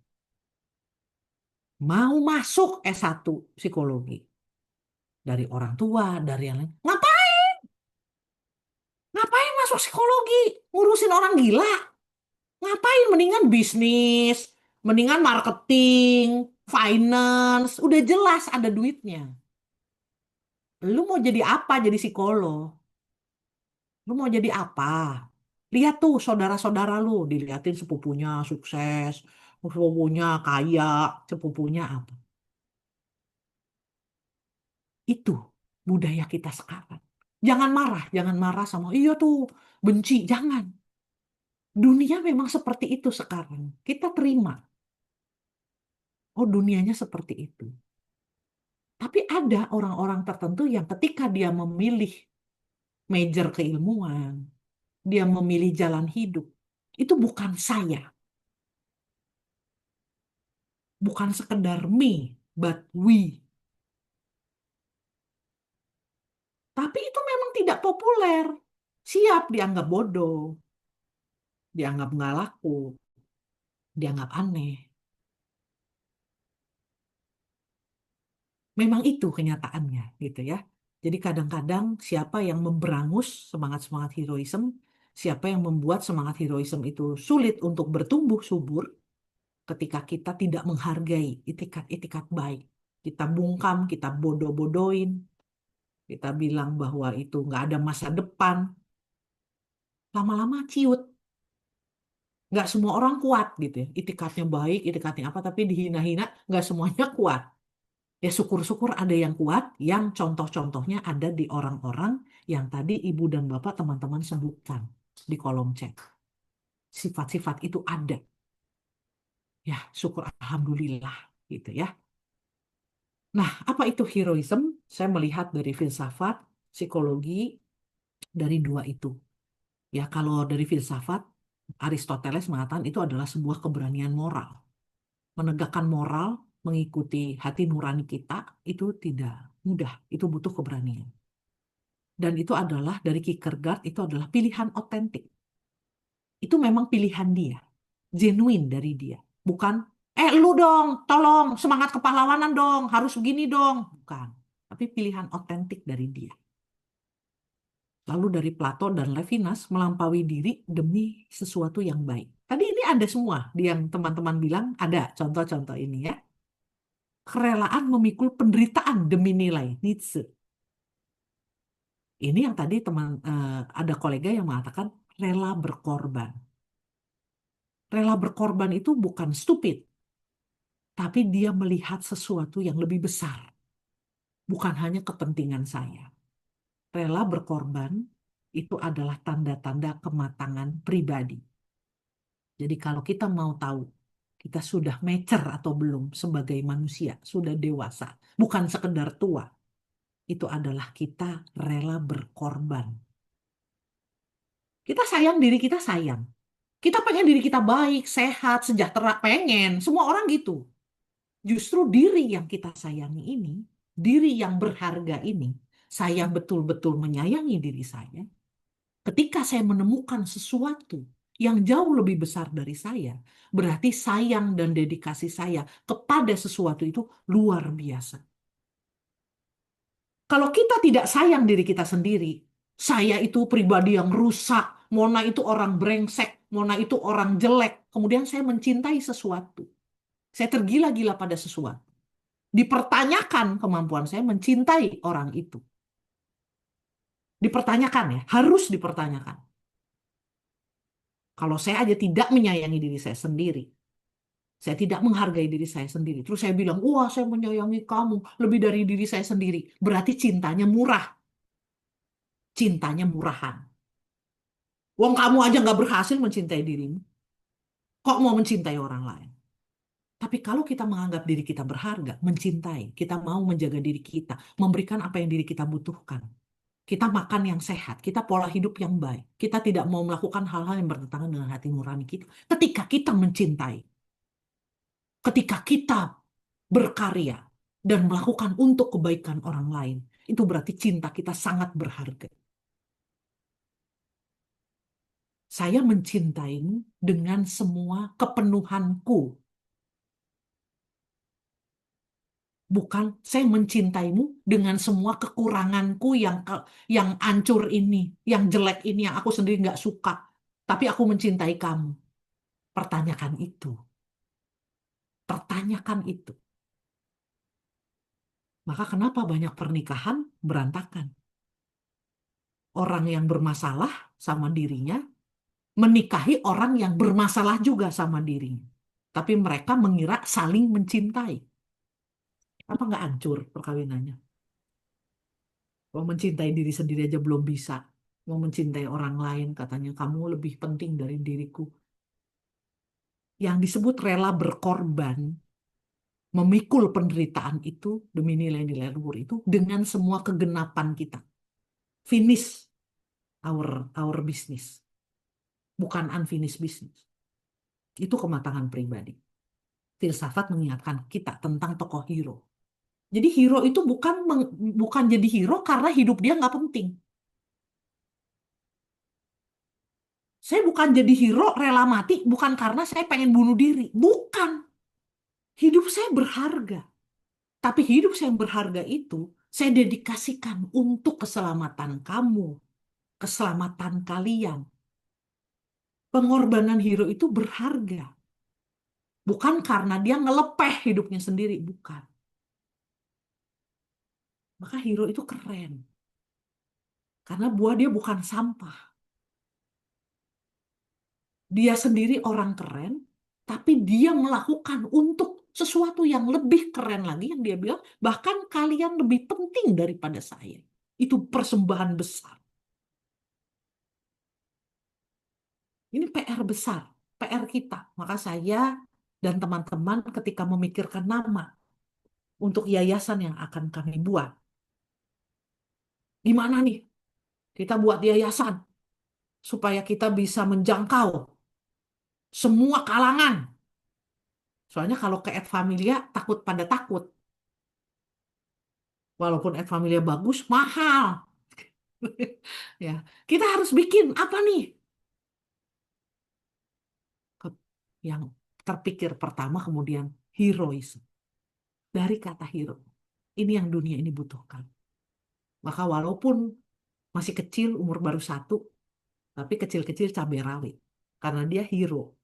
Mau masuk S1 psikologi. Dari orang tua, dari yang lain. Ngapain? Ngapain masuk psikologi? Ngurusin orang gila? Ngapain? Mendingan bisnis, mendingan marketing, finance, udah jelas ada duitnya. Lu mau jadi apa jadi psikolog? Lu mau jadi apa? Lihat tuh saudara-saudara lu, dilihatin sepupunya sukses, sepupunya kaya, sepupunya apa. Itu budaya kita sekarang. Jangan marah sama, iya tuh, benci, jangan. Dunia memang seperti itu sekarang. Kita terima. Oh, dunianya seperti itu. Tapi ada orang-orang tertentu yang ketika dia memilih major keilmuan, dia memilih jalan hidup, itu bukan saya. Bukan sekedar me, but we. Tapi itu memang tidak populer. Siap dianggap bodoh, dianggap nggak laku, dianggap aneh. Memang itu kenyataannya, gitu ya. Jadi kadang-kadang siapa yang memberangus semangat-semangat heroisme, siapa yang membuat semangat heroisme itu sulit untuk bertumbuh subur, ketika kita tidak menghargai itikat-itikat baik. Kita bungkam, kita bodoh-bodohin, kita bilang bahwa itu nggak ada masa depan. Lama-lama ciut. Nggak semua orang kuat gitu ya. Itikatnya baik, itikatnya apa, tapi dihina-hina, nggak semuanya kuat. Ya syukur-syukur ada yang kuat, yang contoh-contohnya ada di orang-orang yang tadi Ibu dan Bapak teman-teman sebutkan di kolom chat. Sifat-sifat itu ada. Ya syukur Alhamdulillah gitu ya. Nah, apa itu heroism? Saya melihat dari filsafat, psikologi, dari dua itu. Ya, kalau dari filsafat, Aristoteles mengatakan itu adalah sebuah keberanian moral. Menegakkan moral, mengikuti hati nurani kita, itu tidak mudah. Itu butuh keberanian. Dan itu adalah, dari Kierkegaard, itu adalah pilihan otentik. Itu memang pilihan dia. Genuine dari dia. Bukan, lu dong, tolong, semangat kepahlawanan dong, harus begini dong. Bukan. Tapi pilihan otentik dari dia. Lalu dari Plato dan Levinas melampaui diri demi sesuatu yang baik. Tadi ini ada semua, yang teman-teman bilang ada contoh-contoh ini ya. Kerelaan memikul penderitaan demi nilai, Nietzsche. Ini yang tadi ada kolega yang mengatakan rela berkorban. Rela berkorban itu bukan stupid, tapi dia melihat sesuatu yang lebih besar. Bukan hanya kepentingan saya. Rela berkorban itu adalah tanda-tanda kematangan pribadi. Jadi kalau kita mau tahu kita sudah mature atau belum sebagai manusia, sudah dewasa, bukan sekedar tua, itu adalah kita rela berkorban. Kita sayang diri kita sayang. Kita pengen diri kita baik, sehat, sejahtera, pengen. Semua orang gitu. Justru diri yang kita sayangi ini, diri yang berharga ini, saya betul-betul menyayangi diri saya. Ketika saya menemukan sesuatu yang jauh lebih besar dari saya, berarti sayang dan dedikasi saya kepada sesuatu itu luar biasa. Kalau kita tidak sayang diri kita sendiri, saya itu pribadi yang rusak, Mona itu orang brengsek, Mona itu orang jelek, kemudian saya mencintai sesuatu. Saya tergila-gila pada sesuatu. Dipertanyakan kemampuan saya mencintai orang itu. Dipertanyakan ya, harus dipertanyakan. Kalau saya aja tidak menyayangi diri saya sendiri, saya tidak menghargai diri saya sendiri. Terus saya bilang, wah saya menyayangi kamu lebih dari diri saya sendiri. Berarti cintanya murah. Cintanya murahan. Wong kamu aja nggak berhasil mencintai dirimu. Kok mau mencintai orang lain? Tapi kalau kita menganggap diri kita berharga, mencintai, kita mau menjaga diri kita, memberikan apa yang diri kita butuhkan. Kita makan yang sehat, kita pola hidup yang baik. Kita tidak mau melakukan hal-hal yang bertentangan dengan hati nurani kita. Ketika kita mencintai, ketika kita berkarya dan melakukan untuk kebaikan orang lain, itu berarti cinta kita sangat berharga. Saya mencintaimu dengan semua kepenuhanku. Bukan saya mencintaimu dengan semua kekuranganku yang hancur ini, yang jelek ini, yang aku sendiri nggak suka. Tapi aku mencintai kamu. Pertanyakan itu. Pertanyakan itu. Maka kenapa banyak pernikahan berantakan? Orang yang bermasalah sama dirinya menikahi orang yang bermasalah juga sama dirinya. Tapi mereka mengira saling mencintai. Apa nggak hancur perkawinannya? Mau mencintai diri sendiri aja belum bisa. Mau mencintai orang lain, katanya kamu lebih penting dari diriku. Yang disebut rela berkorban, memikul penderitaan itu demi nilai-nilai luhur itu dengan semua kegenapan kita. Finish our business. Bukan unfinished business. Itu kematangan pribadi. Filsafat mengingatkan kita tentang tokoh hero. Jadi hero itu bukan jadi hero karena hidup dia nggak penting. Saya bukan jadi hero rela mati bukan karena saya pengen bunuh diri. Bukan. Hidup saya berharga. Tapi hidup saya yang berharga itu saya dedikasikan untuk keselamatan kamu, keselamatan kalian. Pengorbanan hero itu berharga. Bukan karena dia ngelepeh hidupnya sendiri, bukan. Maka hero itu keren. Karena buah dia bukan sampah. Dia sendiri orang keren, tapi dia melakukan untuk sesuatu yang lebih keren lagi yang dia bilang, bahkan kalian lebih penting daripada saya. Itu persembahan besar. Ini PR besar, PR kita. Maka saya dan teman-teman ketika memikirkan nama untuk yayasan yang akan kami buat, gimana nih kita buat yayasan supaya kita bisa menjangkau semua kalangan. Soalnya kalau ke Ed Familia takut pada takut. Walaupun Ed Familia bagus, mahal. Ya, kita harus bikin apa nih? Yang terpikir pertama kemudian heroism. Dari kata hero. Ini yang dunia ini butuhkan. Maka walaupun masih kecil, umur baru 1, tapi kecil-kecil cabai rawit. Karena dia hero.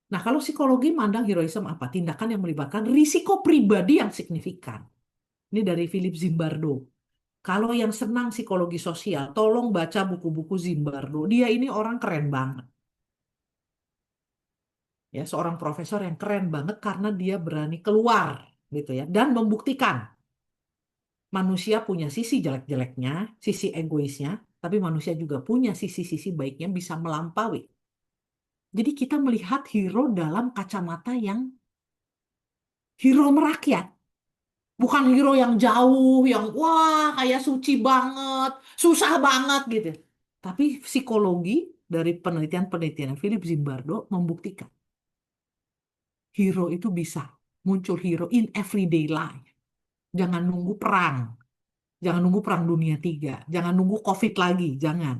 Nah, kalau psikologi mandang heroism apa? Tindakan yang melibatkan risiko pribadi yang signifikan. Ini dari Philip Zimbardo. Kalau yang senang psikologi sosial, tolong baca buku-buku Zimbardo. Dia ini orang keren banget. Ya, seorang profesor yang keren banget karena dia berani keluar gitu ya dan membuktikan manusia punya sisi jelek-jeleknya, sisi egoisnya, tapi manusia juga punya sisi-sisi baiknya bisa melampaui. Jadi kita melihat hero dalam kacamata yang hero merakyat. Bukan hero yang jauh, yang wah kayak suci banget, susah banget gitu. Tapi psikologi dari penelitian-penelitian Philip Zimbardo membuktikan hero itu bisa muncul hero in everyday life. Jangan nunggu perang. Jangan nunggu perang dunia 3. Jangan nunggu COVID lagi. Jangan.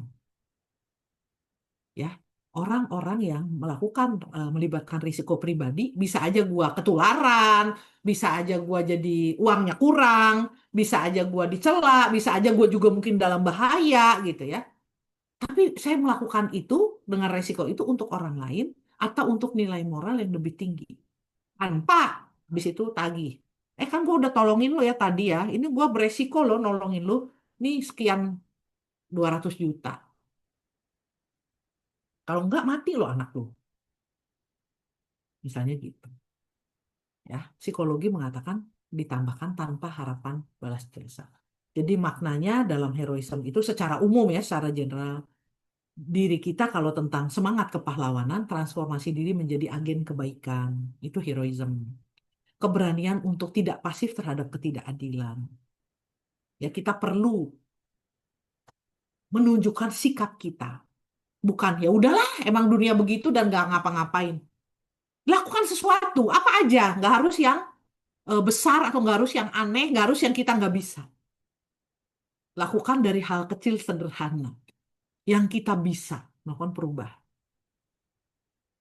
Ya, orang-orang yang melakukan melibatkan risiko pribadi bisa aja gua ketularan, bisa aja gua jadi uangnya kurang, bisa aja gua dicela, bisa aja gua juga mungkin dalam bahaya gitu ya. Tapi saya melakukan itu dengan resiko itu untuk orang lain atau untuk nilai moral yang lebih tinggi. Tanpa habis itu tagih. Kan gua udah tolongin lo ya tadi ya. Ini gua beresiko lo nolongin lo. Nih sekian 200 juta. Kalau enggak mati lo anak lo. Misalnya gitu. Ya, psikologi mengatakan ditambahkan tanpa harapan balas jasa. Jadi maknanya dalam heroisme itu secara umum ya, secara general, diri kita kalau tentang semangat kepahlawanan, transformasi diri menjadi agen kebaikan, itu heroism. Keberanian untuk tidak pasif terhadap ketidakadilan. Ya, kita perlu menunjukkan sikap kita. Bukan, ya udahlah, emang dunia begitu dan nggak ngapa-ngapain. Lakukan sesuatu, apa aja, nggak harus yang besar atau nggak harus yang aneh, nggak harus yang kita nggak bisa. Lakukan dari hal kecil sederhana yang kita bisa melakukan perubahan.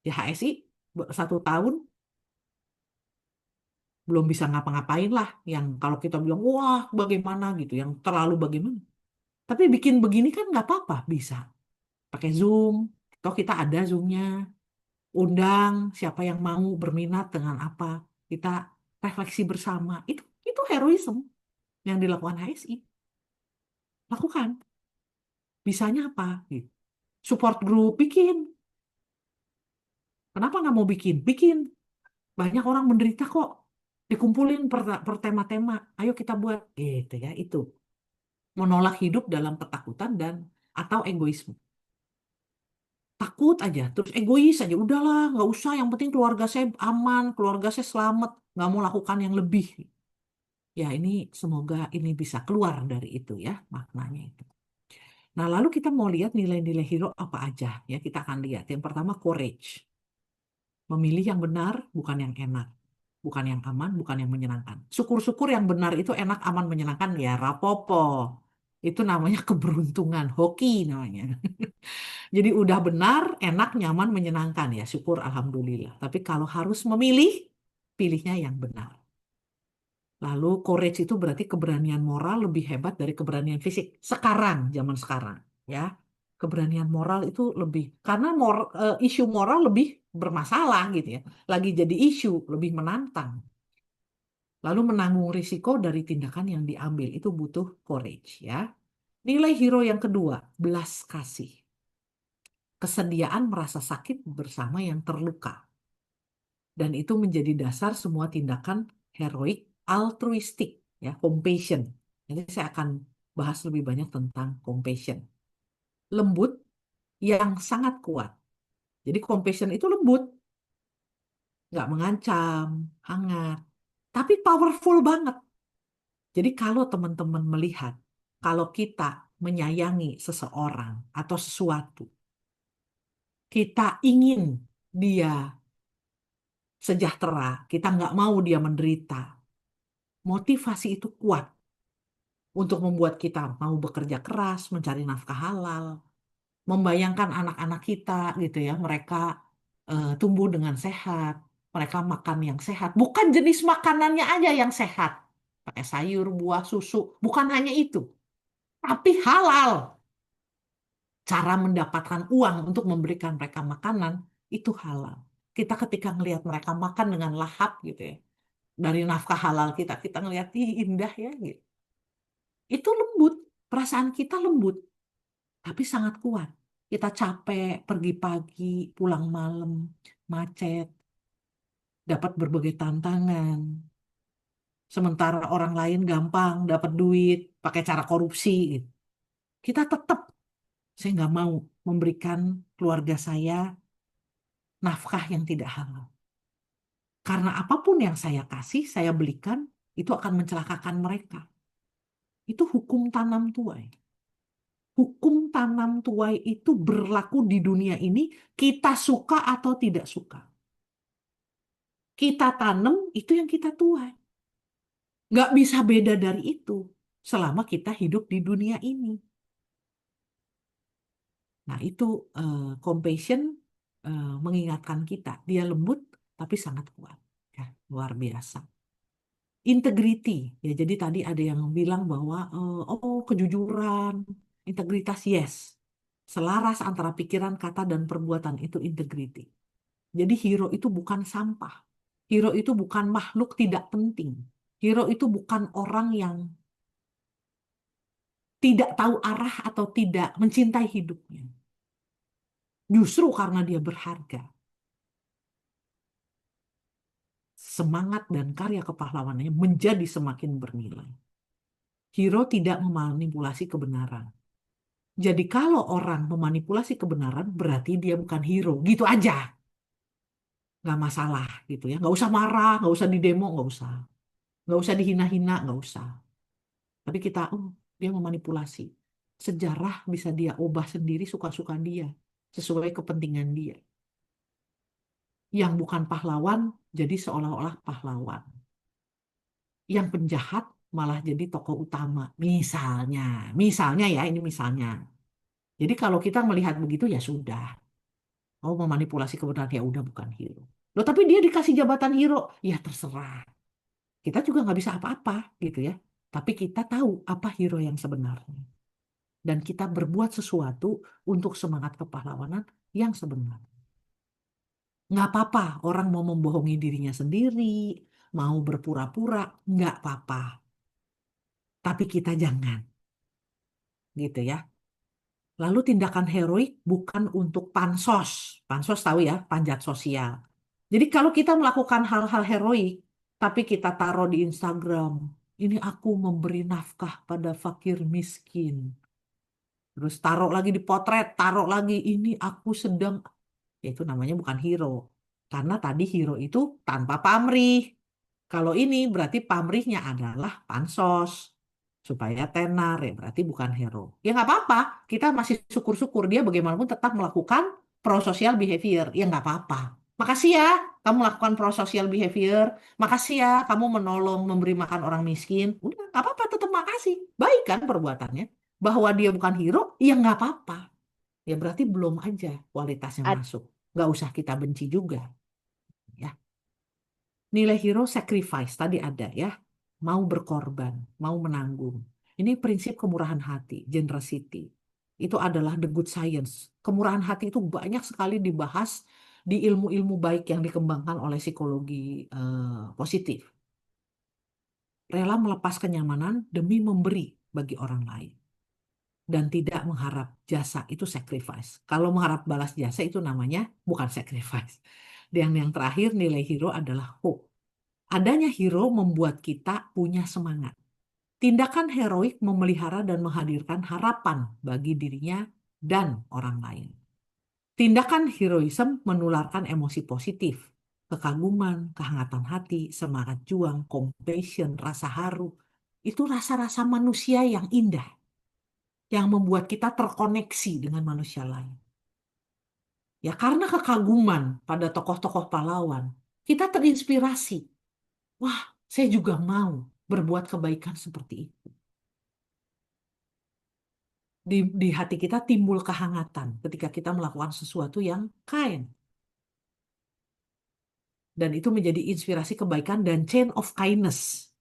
Ya HSI 1 tahun belum bisa ngapa-ngapain lah. Yang kalau kita bilang wah bagaimana gitu, yang terlalu bagaimana. Tapi bikin begini kan nggak apa-apa, bisa. Pakai Zoom, atau kita ada Zoom-nya, undang siapa yang mau berminat dengan apa. Kita refleksi bersama. Itu heroisme yang dilakukan HSI. Lakukan. Bisanya apa? Gitu. Support group bikin. Kenapa nggak mau bikin? Bikin. Banyak orang menderita kok. Dikumpulin per tema-tema. Ayo kita buat. Gitu ya, itu. Menolak hidup dalam ketakutan dan atau egoisme. Takut aja, terus egois aja. Udahlah, nggak usah. Yang penting keluarga saya aman, keluarga saya selamat. Nggak mau lakukan yang lebih. Ya, ini semoga ini bisa keluar dari itu ya, maknanya itu. Nah, lalu kita mau lihat nilai-nilai hero apa aja. Ya, kita akan lihat. Yang pertama, courage. Memilih yang benar, bukan yang enak. Bukan yang aman, bukan yang menyenangkan. Syukur-syukur yang benar itu enak, aman, menyenangkan. Ya, rapopo. Itu namanya keberuntungan. Hoki namanya. Jadi udah benar, enak, nyaman, menyenangkan. Ya, syukur, alhamdulillah. Tapi kalau harus memilih, pilihnya yang benar. Lalu courage itu berarti keberanian moral lebih hebat dari keberanian fisik. Sekarang, zaman sekarang. Ya, keberanian moral itu lebih. Karena isu moral lebih bermasalah gitu ya. Lagi jadi isu, lebih menantang. Lalu menanggung risiko dari tindakan yang diambil. Itu butuh courage ya. Nilai hero yang kedua, belas kasih. Kesediaan merasa sakit bersama yang terluka. Dan itu menjadi dasar semua tindakan heroik altruistik, ya, compassion. Nanti saya akan bahas lebih banyak tentang compassion. Lembut yang sangat kuat. Jadi compassion itu lembut, nggak mengancam, hangat, tapi powerful banget. Jadi kalau teman-teman melihat, kalau kita menyayangi seseorang atau sesuatu, kita ingin dia sejahtera, kita nggak mau dia menderita. Motivasi itu kuat untuk membuat kita mau bekerja keras, mencari nafkah halal, membayangkan anak-anak kita gitu ya, mereka tumbuh dengan sehat, mereka makan yang sehat, bukan jenis makanannya aja yang sehat, pakai sayur, buah, susu, bukan hanya itu, tapi halal. Cara mendapatkan uang untuk memberikan mereka makanan itu halal. Kita ketika ngelihat mereka makan dengan lahap gitu ya, dari nafkah halal kita, kita ngelihat ih indah ya gitu. Itu lembut, perasaan kita lembut, tapi sangat kuat. Kita capek, pergi pagi, pulang malam, macet, dapat berbagai tantangan. Sementara orang lain gampang dapat duit, pakai cara korupsi. Gitu. Kita tetap, saya nggak mau memberikan keluarga saya nafkah yang tidak halal. Karena apapun yang saya kasih, saya belikan, itu akan mencelakakan mereka. Itu hukum tanam tuai. Hukum tanam tuai itu berlaku di dunia ini, kita suka atau tidak suka. Kita tanam, itu yang kita tuai. Nggak bisa beda dari itu selama kita hidup di dunia ini. Nah, itu compassion mengingatkan kita. Dia lembut tapi sangat kuat. Ya, luar biasa. Integrity. Ya, jadi tadi ada yang bilang bahwa kejujuran, integritas, yes. Selaras antara pikiran, kata, dan perbuatan itu integrity. Jadi hero itu bukan sampah. Hero itu bukan makhluk tidak penting. Hero itu bukan orang yang tidak tahu arah atau tidak mencintai hidupnya. Justru karena dia berharga, semangat dan karya kepahlawanannya menjadi semakin bernilai. Hero tidak memanipulasi kebenaran. Jadi kalau orang memanipulasi kebenaran, berarti dia bukan hero. Gitu aja. Nggak masalah gitu ya. Nggak usah marah, nggak usah didemo, nggak usah. Nggak usah dihina-hina, nggak usah. Tapi kita, dia memanipulasi. Sejarah bisa dia ubah sendiri suka-suka dia. Sesuai kepentingan dia. Yang bukan pahlawan, jadi seolah-olah pahlawan. Yang penjahat malah jadi tokoh utama. Misalnya ya, ini misalnya. Jadi kalau kita melihat begitu ya sudah. Oh, memanipulasi kebenaran ya udah bukan hero. Loh, tapi dia dikasih jabatan hero, ya terserah. Kita juga nggak bisa apa-apa gitu ya. Tapi kita tahu apa hero yang sebenarnya. Dan kita berbuat sesuatu untuk semangat kepahlawanan yang sebenarnya. Nggak apa-apa orang mau membohongi dirinya sendiri, mau berpura-pura, nggak apa-apa. Tapi kita jangan, gitu ya. Lalu tindakan heroik bukan untuk pansos. Pansos tahu ya, panjat sosial. Jadi kalau kita melakukan hal-hal heroik, tapi kita taruh di Instagram, ini aku memberi nafkah pada fakir miskin. Terus taruh lagi di potret, taruh lagi ini aku sedang, ya itu namanya bukan hero. Karena tadi hero itu tanpa pamrih. Kalau ini berarti pamrihnya adalah pansos. Supaya tenar, ya berarti bukan hero. Ya nggak apa-apa, kita masih syukur-syukur dia bagaimanapun tetap melakukan pro-social behavior. Ya nggak apa-apa. Makasih ya, kamu melakukan pro-social behavior. Makasih ya, kamu menolong, memberi makan orang miskin. Udah, nggak apa-apa, tetap makasih. Baik kan perbuatannya. Bahwa dia bukan hero, ya nggak apa-apa. Ya berarti belum aja kualitasnya Ad- masuk. Nggak usah kita benci juga. Ya. Nilai hero sacrifice tadi ada ya. Mau berkorban, mau menanggung. Ini prinsip kemurahan hati, generosity. Itu adalah the good science. Kemurahan hati itu banyak sekali dibahas di ilmu-ilmu baik yang dikembangkan oleh psikologi positif. Rela melepas kenyamanan demi memberi bagi orang lain. Dan tidak mengharap jasa itu sacrifice. Kalau mengharap balas jasa itu namanya bukan sacrifice. Dan yang terakhir nilai hero adalah hope. Adanya hero membuat kita punya semangat. Tindakan heroik memelihara dan menghadirkan harapan bagi dirinya dan orang lain. Tindakan heroism menularkan emosi positif, kekaguman, kehangatan hati, semangat juang, compassion, rasa haru. Itu rasa-rasa manusia yang indah, yang membuat kita terkoneksi dengan manusia lain. Ya karena kekaguman pada tokoh-tokoh pahlawan, kita terinspirasi. Wah, saya juga mau berbuat kebaikan seperti itu. Di hati kita timbul kehangatan ketika kita melakukan sesuatu yang kind. Dan itu menjadi inspirasi kebaikan dan chain of kindness.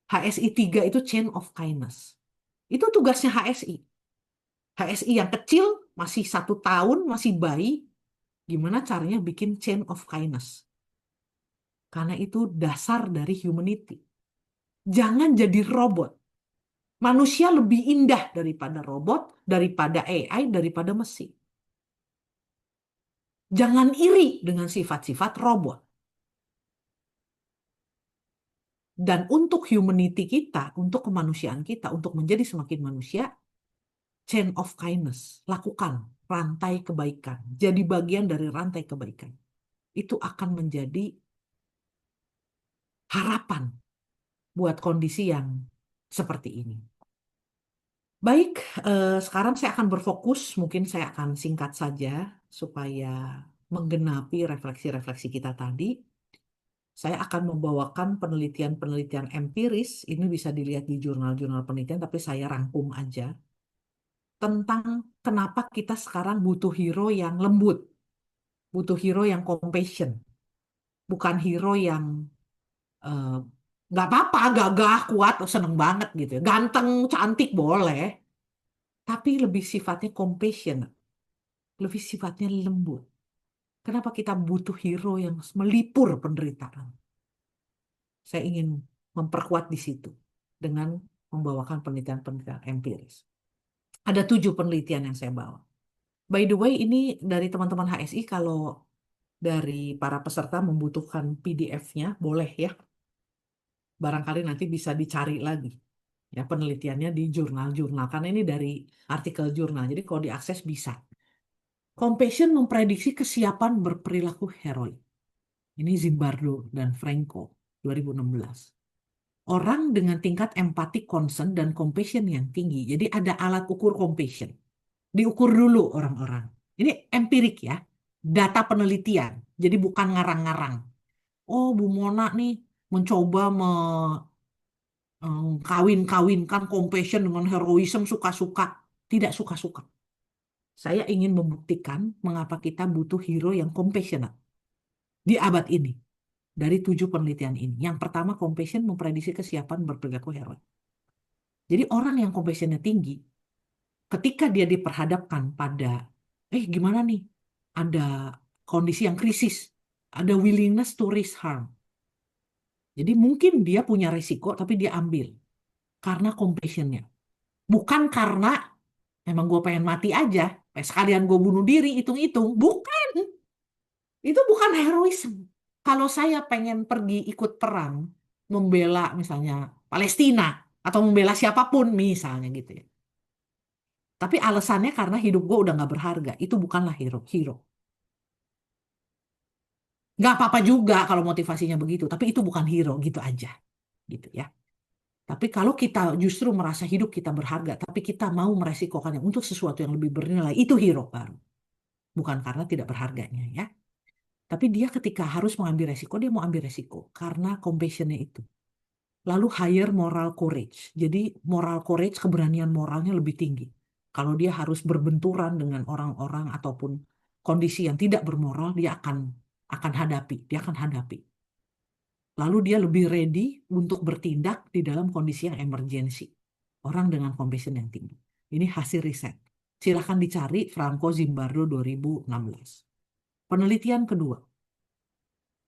HSI 3 itu chain of kindness. Itu tugasnya HSI. HSI yang kecil, masih 1 tahun, masih bayi, gimana caranya bikin chain of kindness. Karena itu dasar dari humanity. Jangan jadi robot. Manusia lebih indah daripada robot, daripada AI, daripada mesin. Jangan iri dengan sifat-sifat robot. Dan untuk humanity kita, untuk kemanusiaan kita, untuk menjadi semakin manusia, chain of kindness. Lakukan rantai kebaikan. Jadi bagian dari rantai kebaikan. itu akan menjadi harapan buat kondisi yang seperti ini. Baik, sekarang saya akan berfokus, mungkin saya akan singkat saja supaya menggenapi refleksi-refleksi kita tadi. Saya akan membawakan penelitian-penelitian empiris, ini bisa dilihat di jurnal-jurnal penelitian, tapi saya rangkum aja, tentang kenapa kita sekarang butuh hero yang lembut, butuh hero yang compassion, bukan hero yang eh, nggak apa-apa, gagah, kuat, seneng banget gitu ya. Ganteng, cantik boleh, tapi lebih sifatnya compassion, lebih sifatnya lembut. Kenapa kita butuh hero yang melipur penderitaan? Saya ingin memperkuat di situ dengan membawakan penelitian-penelitian empiris. Ada 7 penelitian yang saya bawa. By the way, ini dari teman-teman HSI, kalau dari para peserta membutuhkan PDF-nya, boleh ya. Barangkali nanti bisa dicari lagi. Ya, penelitiannya di jurnal-jurnal. Karena ini dari artikel jurnal, jadi kalau diakses bisa. Compassion memprediksi kesiapan berperilaku heroik. Ini Zimbardo dan Franco, 2016. Orang dengan tingkat empati, concern, dan compassion yang tinggi. Jadi ada alat ukur compassion. Diukur dulu orang-orang. Ini empirik ya, data penelitian. Jadi bukan ngarang-ngarang. Oh, Bu Mona nih mencoba kawin-kawinkan compassion dengan heroism suka-suka. Tidak suka-suka. Saya ingin membuktikan mengapa kita butuh hero yang compassionate di abad ini. Dari 7 penelitian ini. Yang pertama, compassion memprediksi kesiapan berperilaku heroik. Jadi orang yang compassionnya tinggi, ketika dia diperhadapkan pada, gimana nih, ada kondisi yang krisis, ada willingness to risk harm. Jadi mungkin dia punya risiko, tapi dia ambil. Karena compassionnya. Bukan karena emang gue pengen mati aja, sekalian gue bunuh diri, hitung-hitung. Bukan. Itu bukan heroisme. Kalau saya pengen pergi ikut perang, membela misalnya Palestina, atau membela siapapun misalnya gitu ya. Tapi alasannya karena hidup gue udah nggak berharga. Itu bukanlah hero. Nggak apa-apa juga kalau motivasinya begitu. Tapi itu bukan hero gitu aja. Gitu ya. Tapi kalau kita justru merasa hidup kita berharga, tapi kita mau meresikokannya untuk sesuatu yang lebih bernilai, itu hero baru. Bukan karena tidak berharganya ya. Tapi dia ketika harus mengambil resiko, dia mau ambil resiko. Karena compassionnya itu. Lalu higher moral courage. Jadi moral courage, keberanian moralnya lebih tinggi. Kalau dia harus berbenturan dengan orang-orang ataupun kondisi yang tidak bermoral, dia akan hadapi. Lalu dia lebih ready untuk bertindak di dalam kondisi yang emergency. Orang dengan compassion yang tinggi. Ini hasil riset. Silahkan dicari Franco Zimbardo 2016. Penelitian kedua.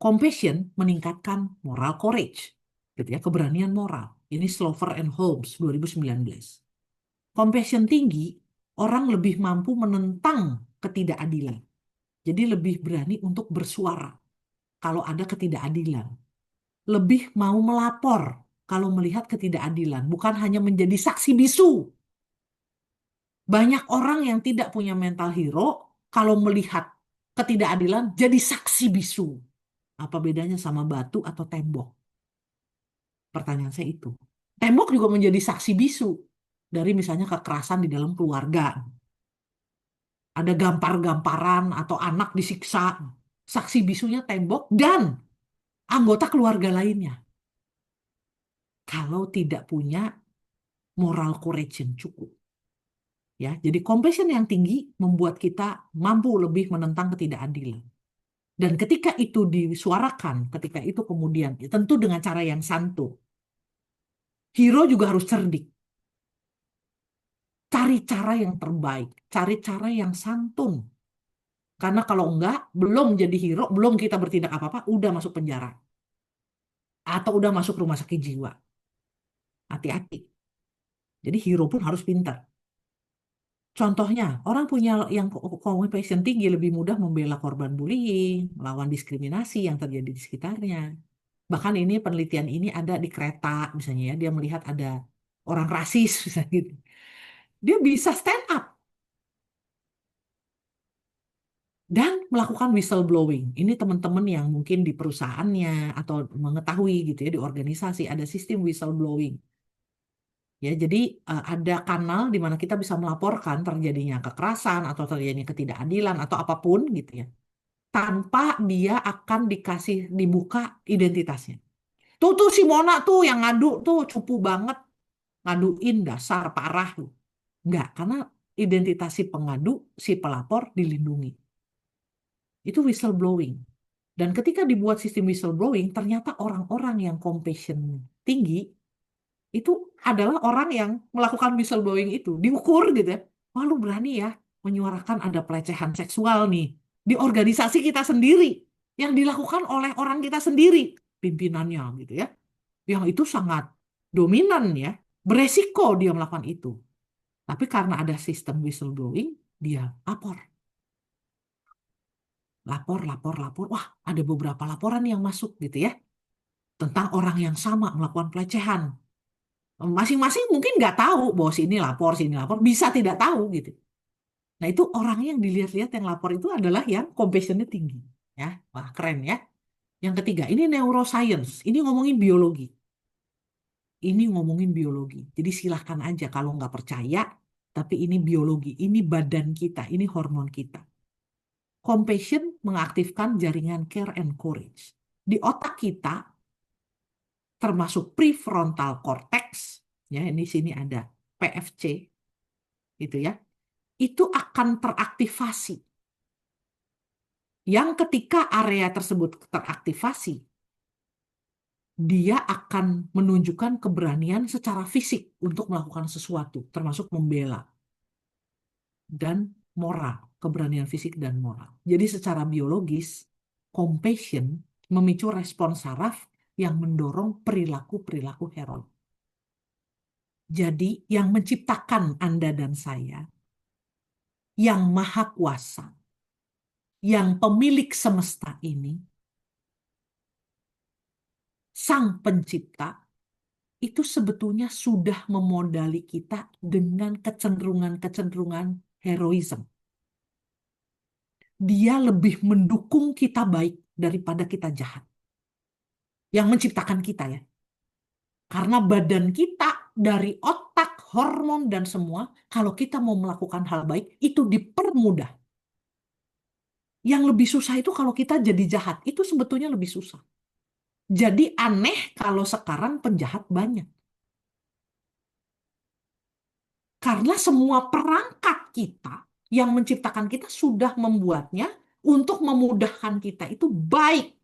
Compassion meningkatkan moral courage. Gitu ya, keberanian moral. Ini Slover and Holmes 2019. Compassion tinggi, orang lebih mampu menentang ketidakadilan. Jadi lebih berani untuk bersuara kalau ada ketidakadilan. Lebih mau melapor kalau melihat ketidakadilan, bukan hanya menjadi saksi bisu. Banyak orang yang tidak punya mental hero kalau melihat ketidakadilan jadi saksi bisu. Apa bedanya sama batu atau tembok? Pertanyaan saya itu. Tembok juga menjadi saksi bisu dari misalnya kekerasan di dalam keluarga. Ada gampar-gamparan atau anak disiksa. Saksi bisunya tembok dan anggota keluarga lainnya. Kalau tidak punya moral courage yang cukup. Ya, jadi compassion yang tinggi membuat kita mampu lebih menentang ketidakadilan. Dan ketika itu disuarakan, ketika itu kemudian tentu dengan cara yang santun. Hero juga harus cerdik. Cari cara yang terbaik, cari cara yang santun. Karena kalau enggak, belum jadi hero, belum kita bertindak apa-apa, udah masuk penjara. Atau udah masuk rumah sakit jiwa. Hati-hati. Jadi hero pun harus pintar. Contohnya, orang punya yang compassion tinggi lebih mudah membela korban bullying, melawan diskriminasi yang terjadi di sekitarnya. Bahkan ini penelitian ini ada di kereta, misalnya ya, dia melihat ada orang rasis, misalnya gitu. Dia bisa stand up. dan melakukan whistleblowing. Ini teman-teman yang mungkin di perusahaannya atau mengetahui gitu ya, di organisasi ada sistem whistleblowing. Ya, jadi ada kanal di mana kita bisa melaporkan terjadinya kekerasan atau terjadinya ketidakadilan atau apapun gitu ya, tanpa dia akan dibuka identitasnya. Tuh si Mona tuh yang ngadu tuh cupu banget, ngaduin dasar parah tuh. Enggak, karena identitas si pengadu, si pelapor dilindungi. Itu whistleblowing. Dan ketika dibuat sistem whistleblowing, ternyata orang-orang yang compassion tinggi itu adalah orang yang melakukan whistleblowing itu. Diukur gitu ya. Wah, lu berani ya menyuarakan ada pelecehan seksual nih di organisasi kita sendiri. Yang dilakukan oleh orang kita sendiri. Pimpinannya gitu ya. Yang itu sangat dominan ya. Beresiko dia melakukan itu. Tapi karena ada sistem whistleblowing, dia lapor. Lapor. Wah, ada beberapa laporan yang masuk gitu ya. Tentang orang yang sama melakukan pelecehan. Masing-masing mungkin nggak tahu bahwa sini lapor, bisa tidak tahu gitu. Nah itu orang yang dilihat-lihat yang lapor itu adalah yang compassionnya tinggi. Ya, wah keren ya. Yang ketiga, ini neuroscience. Ini ngomongin biologi. Jadi silahkan aja kalau nggak percaya, tapi ini biologi, ini badan kita, ini hormon kita. Compassion mengaktifkan jaringan care and courage. Di otak kita, termasuk prefrontal cortex, ya ini sini ada PFC, gitu ya, itu akan teraktivasi. Yang ketika area tersebut teraktivasi, dia akan menunjukkan keberanian secara fisik untuk melakukan sesuatu, termasuk membela. Dan moral, keberanian fisik dan moral. Jadi secara biologis, compassion memicu respon saraf yang mendorong perilaku-perilaku heroik. Jadi yang menciptakan Anda dan saya, yang maha kuasa, yang pemilik semesta ini, sang pencipta, itu sebetulnya sudah memodali kita dengan kecenderungan-kecenderungan heroisme. Dia lebih mendukung kita baik daripada kita jahat. Yang menciptakan kita ya. Karena badan kita dari otak, hormon, dan semua, kalau kita mau melakukan hal baik, itu dipermudah. Yang lebih susah itu kalau kita jadi jahat. Itu sebetulnya lebih susah. Jadi aneh kalau sekarang penjahat banyak. Karena semua perangkat kita yang menciptakan kita sudah membuatnya untuk memudahkan kita itu baik.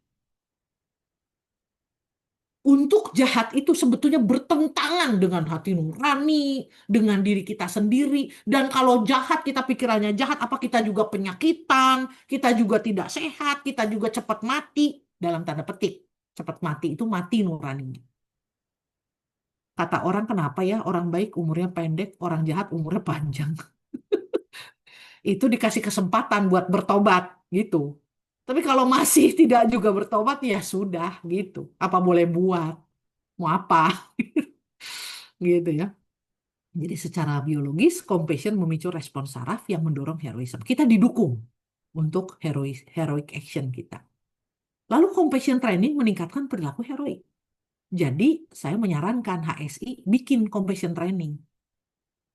Untuk jahat itu sebetulnya bertentangan dengan hati nurani, dengan diri kita sendiri. Dan kalau jahat, kita pikirannya jahat, apa kita juga penyakitan, kita juga tidak sehat, kita juga cepat mati. Dalam tanda petik, cepat mati itu mati nurani. Kata orang, kenapa ya orang baik umurnya pendek, orang jahat umurnya panjang. Itu dikasih kesempatan buat bertobat gitu. Tapi kalau masih tidak juga bertobat, ya sudah gitu. Apa boleh buat? Mau apa? Gitu ya. Jadi secara biologis, compassion memicu respon saraf yang mendorong heroisme. Kita didukung untuk heroic action kita. Lalu compassion training meningkatkan perilaku heroik. Jadi saya menyarankan HSI bikin compassion training.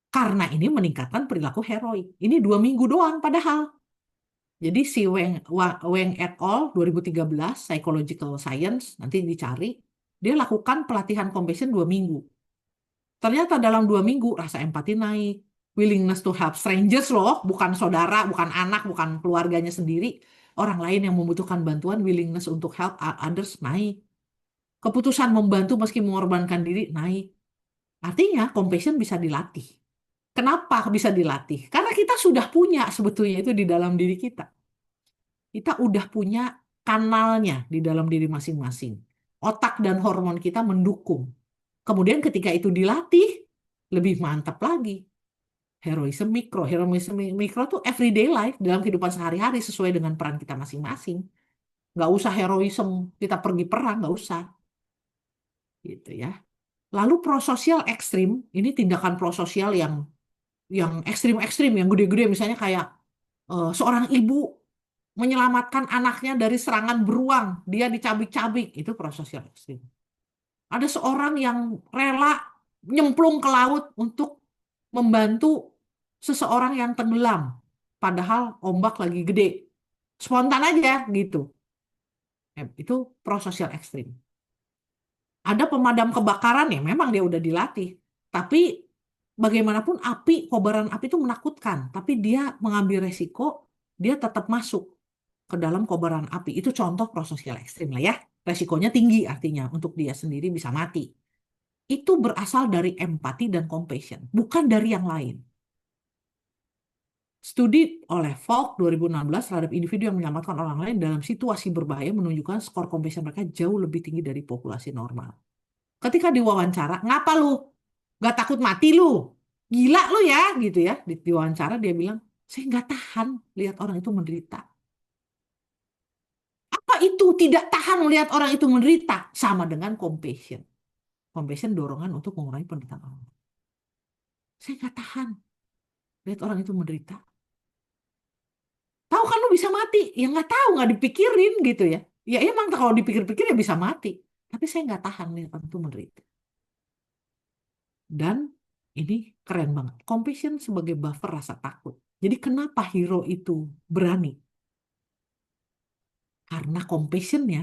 Karena ini meningkatkan perilaku heroik. Ini 2 minggu doang padahal. Jadi si Weng et al. 2013, Psychological Science, nanti dicari, dia lakukan pelatihan compassion 2 minggu. Ternyata dalam 2 minggu rasa empati naik, willingness to help strangers loh, bukan saudara, bukan anak, bukan keluarganya sendiri, orang lain yang membutuhkan bantuan, willingness untuk help others naik. Keputusan membantu meski mengorbankan diri naik. Artinya compassion bisa dilatih. Kenapa bisa dilatih? Karena kita sudah punya sebetulnya itu di dalam diri kita. Kita udah punya kanalnya di dalam diri masing-masing. Otak dan hormon kita mendukung. Kemudian ketika itu dilatih, lebih mantap lagi. Heroisme mikro tuh everyday life, dalam kehidupan sehari-hari sesuai dengan peran kita masing-masing. Nggak usah heroisme, kita pergi perang, nggak usah. Gitu ya. Lalu prososial ekstrim, ini tindakan prososial yang ekstrim-ekstrim, yang gede-gede, misalnya kayak seorang ibu menyelamatkan anaknya dari serangan beruang, dia dicabik-cabik, itu prososial ekstrim. Ada seorang yang rela nyemplung ke laut untuk membantu seseorang yang tenggelam, padahal ombak lagi gede. Spontan aja gitu. Itu prososial ekstrim. Ada pemadam kebakaran ya, memang dia udah dilatih. Tapi bagaimanapun kobaran api itu menakutkan. Tapi dia mengambil resiko, dia tetap masuk ke dalam kobaran api. Itu contoh prososial ekstrim lah ya. Resikonya tinggi artinya untuk dia sendiri bisa mati. Itu berasal dari empati dan compassion, bukan dari yang lain. Studi oleh Falk 2016 terhadap individu yang menyelamatkan orang lain dalam situasi berbahaya menunjukkan skor compassion mereka jauh lebih tinggi dari populasi normal. Ketika diwawancara, ngapa lu? Gak takut mati lu? Gila lu ya? Gitu ya. Di diwawancara dia bilang, saya nggak tahan lihat orang itu menderita. Apa itu tidak tahan melihat orang itu menderita? Sama dengan compassion. Compassion dorongan untuk mengurangi penderitaan orang. Saya nggak tahan lihat orang itu menderita. Tahu kan lu bisa mati? Ya nggak tahu, nggak dipikirin gitu ya. Ya emang kalau dipikir-pikir ya bisa mati. Tapi saya nggak tahan lihat orang itu menderita. Dan ini keren banget. Compassion sebagai buffer rasa takut. Jadi kenapa hero itu berani? Karena compassionnya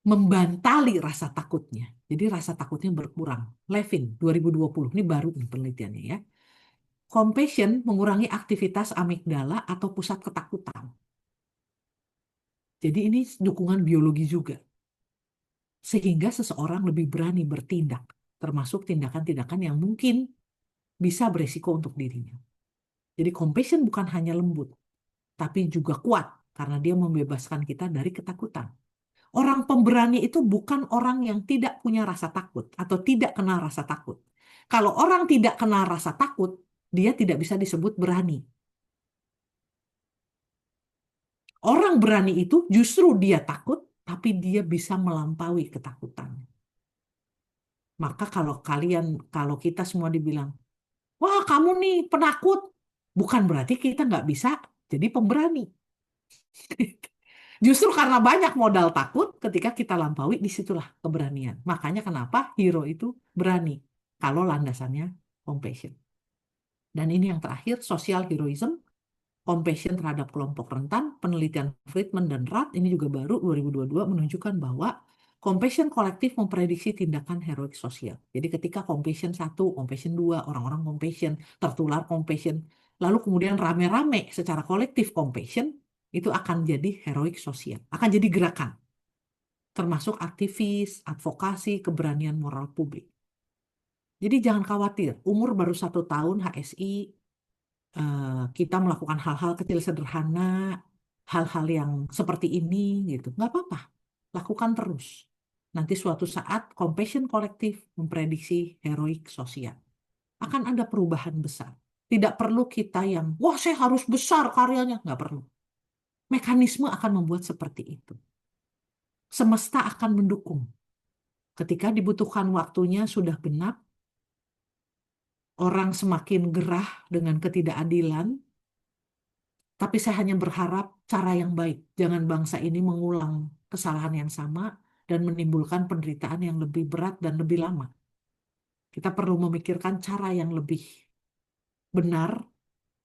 membantali rasa takutnya. Jadi rasa takutnya berkurang. Levin 2020, ini baru nih penelitiannya ya. Compassion mengurangi aktivitas amigdala atau pusat ketakutan. Jadi ini dukungan biologi juga. Sehingga seseorang lebih berani bertindak, termasuk tindakan-tindakan yang mungkin bisa beresiko untuk dirinya. Jadi compassion bukan hanya lembut, tapi juga kuat karena dia membebaskan kita dari ketakutan. Orang pemberani itu bukan orang yang tidak punya rasa takut atau tidak kenal rasa takut. Kalau orang tidak kenal rasa takut, dia tidak bisa disebut berani. Orang berani itu justru dia takut, tapi dia bisa melampaui ketakutannya. Maka kalau kita semua dibilang, wah kamu nih penakut, bukan berarti kita nggak bisa jadi pemberani. Justru karena banyak modal takut, ketika kita lampaui, disitulah keberanian. Makanya kenapa hero itu berani, kalau landasannya compassion. Dan ini yang terakhir, social heroism, compassion terhadap kelompok rentan, penelitian Friedman dan Rath, ini juga baru 2022 menunjukkan bahwa compassion kolektif memprediksi tindakan heroik sosial. Jadi ketika compassion 1, compassion 2, orang-orang compassion, tertular compassion, lalu kemudian rame-rame secara kolektif compassion, itu akan jadi heroik sosial, akan jadi gerakan. Termasuk aktivis, advokasi, keberanian moral publik. Jadi jangan khawatir, umur baru 1 tahun HSI, kita melakukan hal-hal kecil sederhana, hal-hal yang seperti ini gitu, nggak apa-apa, lakukan terus. Nanti suatu saat compassion kolektif memprediksi heroik sosial. Akan ada perubahan besar. Tidak perlu kita yang, wah saya harus besar karyanya, nggak perlu. Mekanisme akan membuat seperti itu. Semesta akan mendukung. Ketika dibutuhkan waktunya sudah genap, orang semakin gerah dengan ketidakadilan, tapi saya hanya berharap cara yang baik. Jangan bangsa ini mengulang kesalahan yang sama dan menimbulkan penderitaan yang lebih berat dan lebih lama. Kita perlu memikirkan cara yang lebih benar,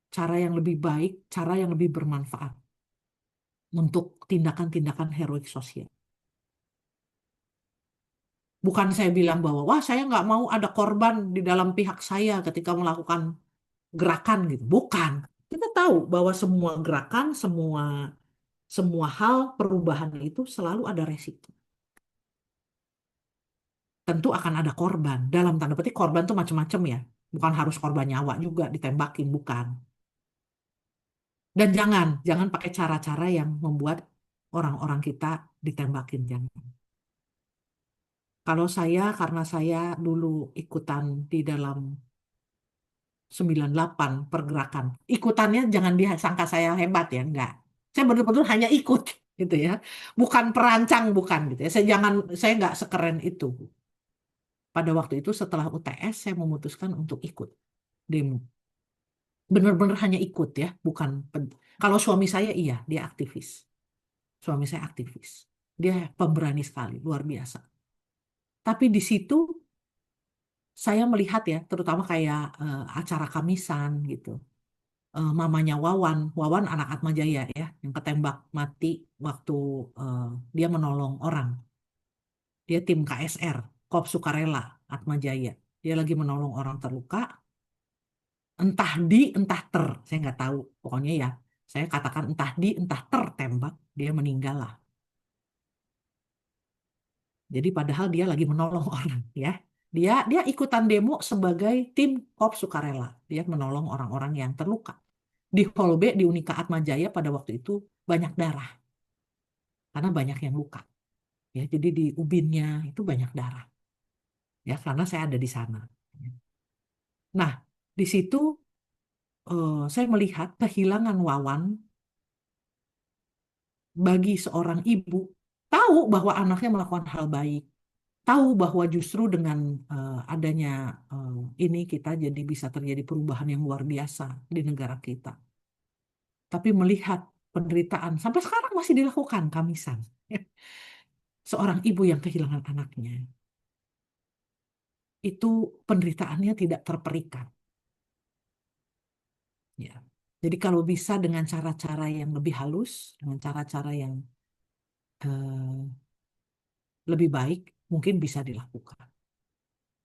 cara yang lebih baik, cara yang lebih bermanfaat untuk tindakan-tindakan heroik sosial. Bukan saya bilang bahwa, wah saya nggak mau ada korban di dalam pihak saya ketika melakukan gerakan gitu. Bukan. Kita tahu bahwa semua gerakan, semua hal perubahan itu selalu ada resiko. Tentu akan ada korban. Dalam tanda petik korban itu macam-macam ya. Bukan harus korban nyawa juga ditembakin, bukan. Dan jangan pakai cara-cara yang membuat orang-orang kita ditembakin, jangan. Kalau karena saya dulu ikutan di dalam 98 pergerakan. Ikutannya jangan disangka saya hebat ya, enggak. Saya betul-betul hanya ikut gitu ya. Bukan perancang, bukan gitu ya. Saya enggak sekeren itu. Pada waktu itu setelah UTS saya memutuskan untuk ikut demo. Benar-benar hanya ikut ya, bukan. Kalau suami saya iya, dia aktivis. Suami saya aktivis. Dia pemberani sekali, luar biasa. Tapi di situ saya melihat ya, terutama kayak acara Kamisan gitu. Mamanya Wawan, Wawan anak Atmajaya ya, yang ketembak mati waktu eh, dia menolong orang. Dia tim KSR, Kop Sukarela, Atmajaya. Dia lagi menolong orang terluka, entah ter, saya nggak tahu. Pokoknya ya, saya katakan entah tertembak, dia meninggal lah. Jadi padahal dia lagi menolong orang ya. Dia ikutan demo sebagai tim Kop Sukarela. Dia menolong orang-orang yang terluka. Di Hall B di Unika Atmajaya pada waktu itu banyak darah karena banyak yang luka. Ya, jadi di ubinnya itu banyak darah. Ya, karena saya ada di sana. Nah, di situ saya melihat kehilangan Wawan bagi seorang ibu tahu bahwa anaknya melakukan hal baik, tahu bahwa justru dengan adanya ini kita jadi bisa terjadi perubahan yang luar biasa di negara kita. Tapi melihat penderitaan sampai sekarang masih dilakukan Kamisan. Seorang ibu yang kehilangan anaknya itu penderitaannya tidak terperikan. Ya. Jadi kalau bisa dengan cara-cara yang lebih halus, dengan cara-cara yang eh, lebih baik, mungkin bisa dilakukan.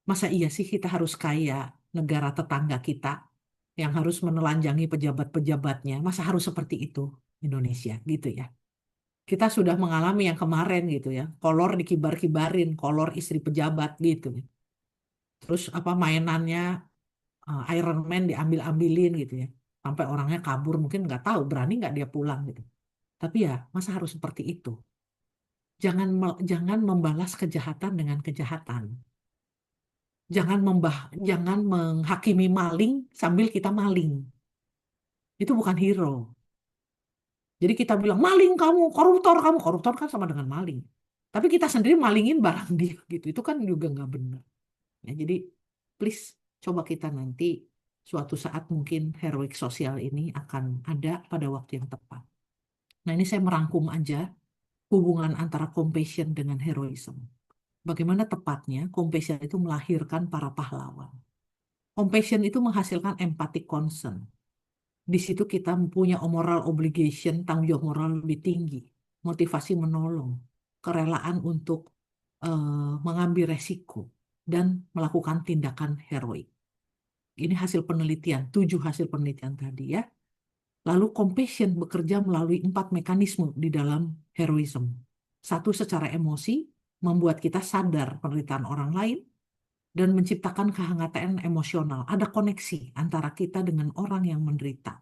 Masa iya sih kita harus kayak negara tetangga kita yang harus menelanjangi pejabat-pejabatnya? Masa harus seperti itu Indonesia gitu ya? Kita sudah mengalami yang kemarin gitu ya, kolor dikibar-kibarin, kolor istri pejabat gitu. Terus apa mainannya Iron Man diambil-ambilin gitu ya, sampai orangnya kabur mungkin nggak tahu berani nggak dia pulang gitu. Tapi ya masa harus seperti itu? Jangan membalas kejahatan dengan kejahatan. Jangan menghakimi maling sambil kita maling. Itu bukan hero. Jadi kita bilang maling kamu, koruptor kan sama dengan maling. Tapi kita sendiri malingin barang dia gitu. Itu kan juga nggak benar. Ya, jadi please coba kita nanti suatu saat mungkin heroik sosial ini akan ada pada waktu yang tepat. Nah, ini saya merangkum aja hubungan antara compassion dengan heroism. Bagaimana tepatnya compassion itu melahirkan para pahlawan. Compassion itu menghasilkan empathic concern. Di situ kita punya moral obligation, tanggung jawab moral lebih tinggi, motivasi menolong, kerelaan untuk mengambil resiko, dan melakukan tindakan heroik. Ini hasil penelitian, 7 hasil penelitian tadi ya. Lalu compassion bekerja melalui 4 mekanisme di dalam heroism. 1, secara emosi, membuat kita sadar penderitaan orang lain, dan menciptakan kehangatan emosional. Ada koneksi antara kita dengan orang yang menderita.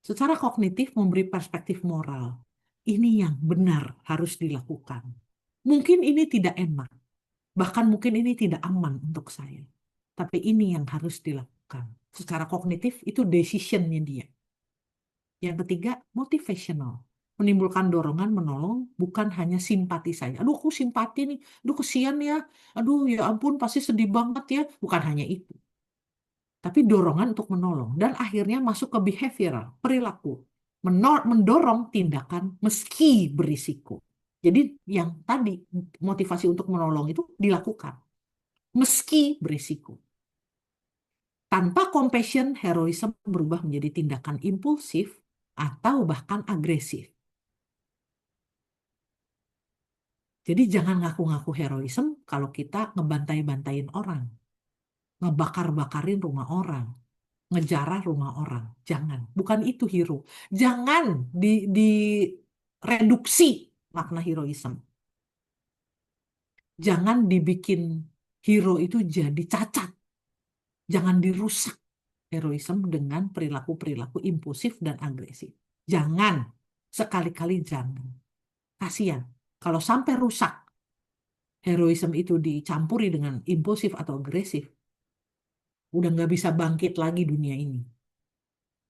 Secara kognitif memberi perspektif moral. Ini yang benar harus dilakukan. Mungkin ini tidak enak. Bahkan mungkin ini tidak aman untuk saya. Tapi ini yang harus dilakukan. Secara kognitif itu decision-nya dia. Yang ketiga, motivational. Menimbulkan dorongan menolong bukan hanya simpati saja. Aduh, aku simpati nih. Aduh, kesian ya. Aduh, ya ampun, pasti sedih banget ya. Bukan hanya itu. Tapi dorongan untuk menolong. Dan akhirnya masuk ke behavioral, perilaku. Mendorong tindakan meski berisiko. Jadi yang tadi motivasi untuk menolong itu dilakukan. Meski berisiko. Tanpa compassion, heroism berubah menjadi tindakan impulsif atau bahkan agresif. Jadi jangan ngaku-ngaku heroism kalau kita ngebantai-bantain orang. Ngebakar-bakarin rumah orang. Ngejarah rumah orang. Jangan. Bukan itu hero. Jangan direduksi makna heroism. Jangan dibikin hero itu jadi cacat. Jangan dirusak heroism dengan perilaku-perilaku impulsif dan agresif. Jangan. Sekali-kali jangan. Kasihan. Kalau sampai rusak, heroism itu dicampuri dengan impulsif atau agresif, udah nggak bisa bangkit lagi dunia ini.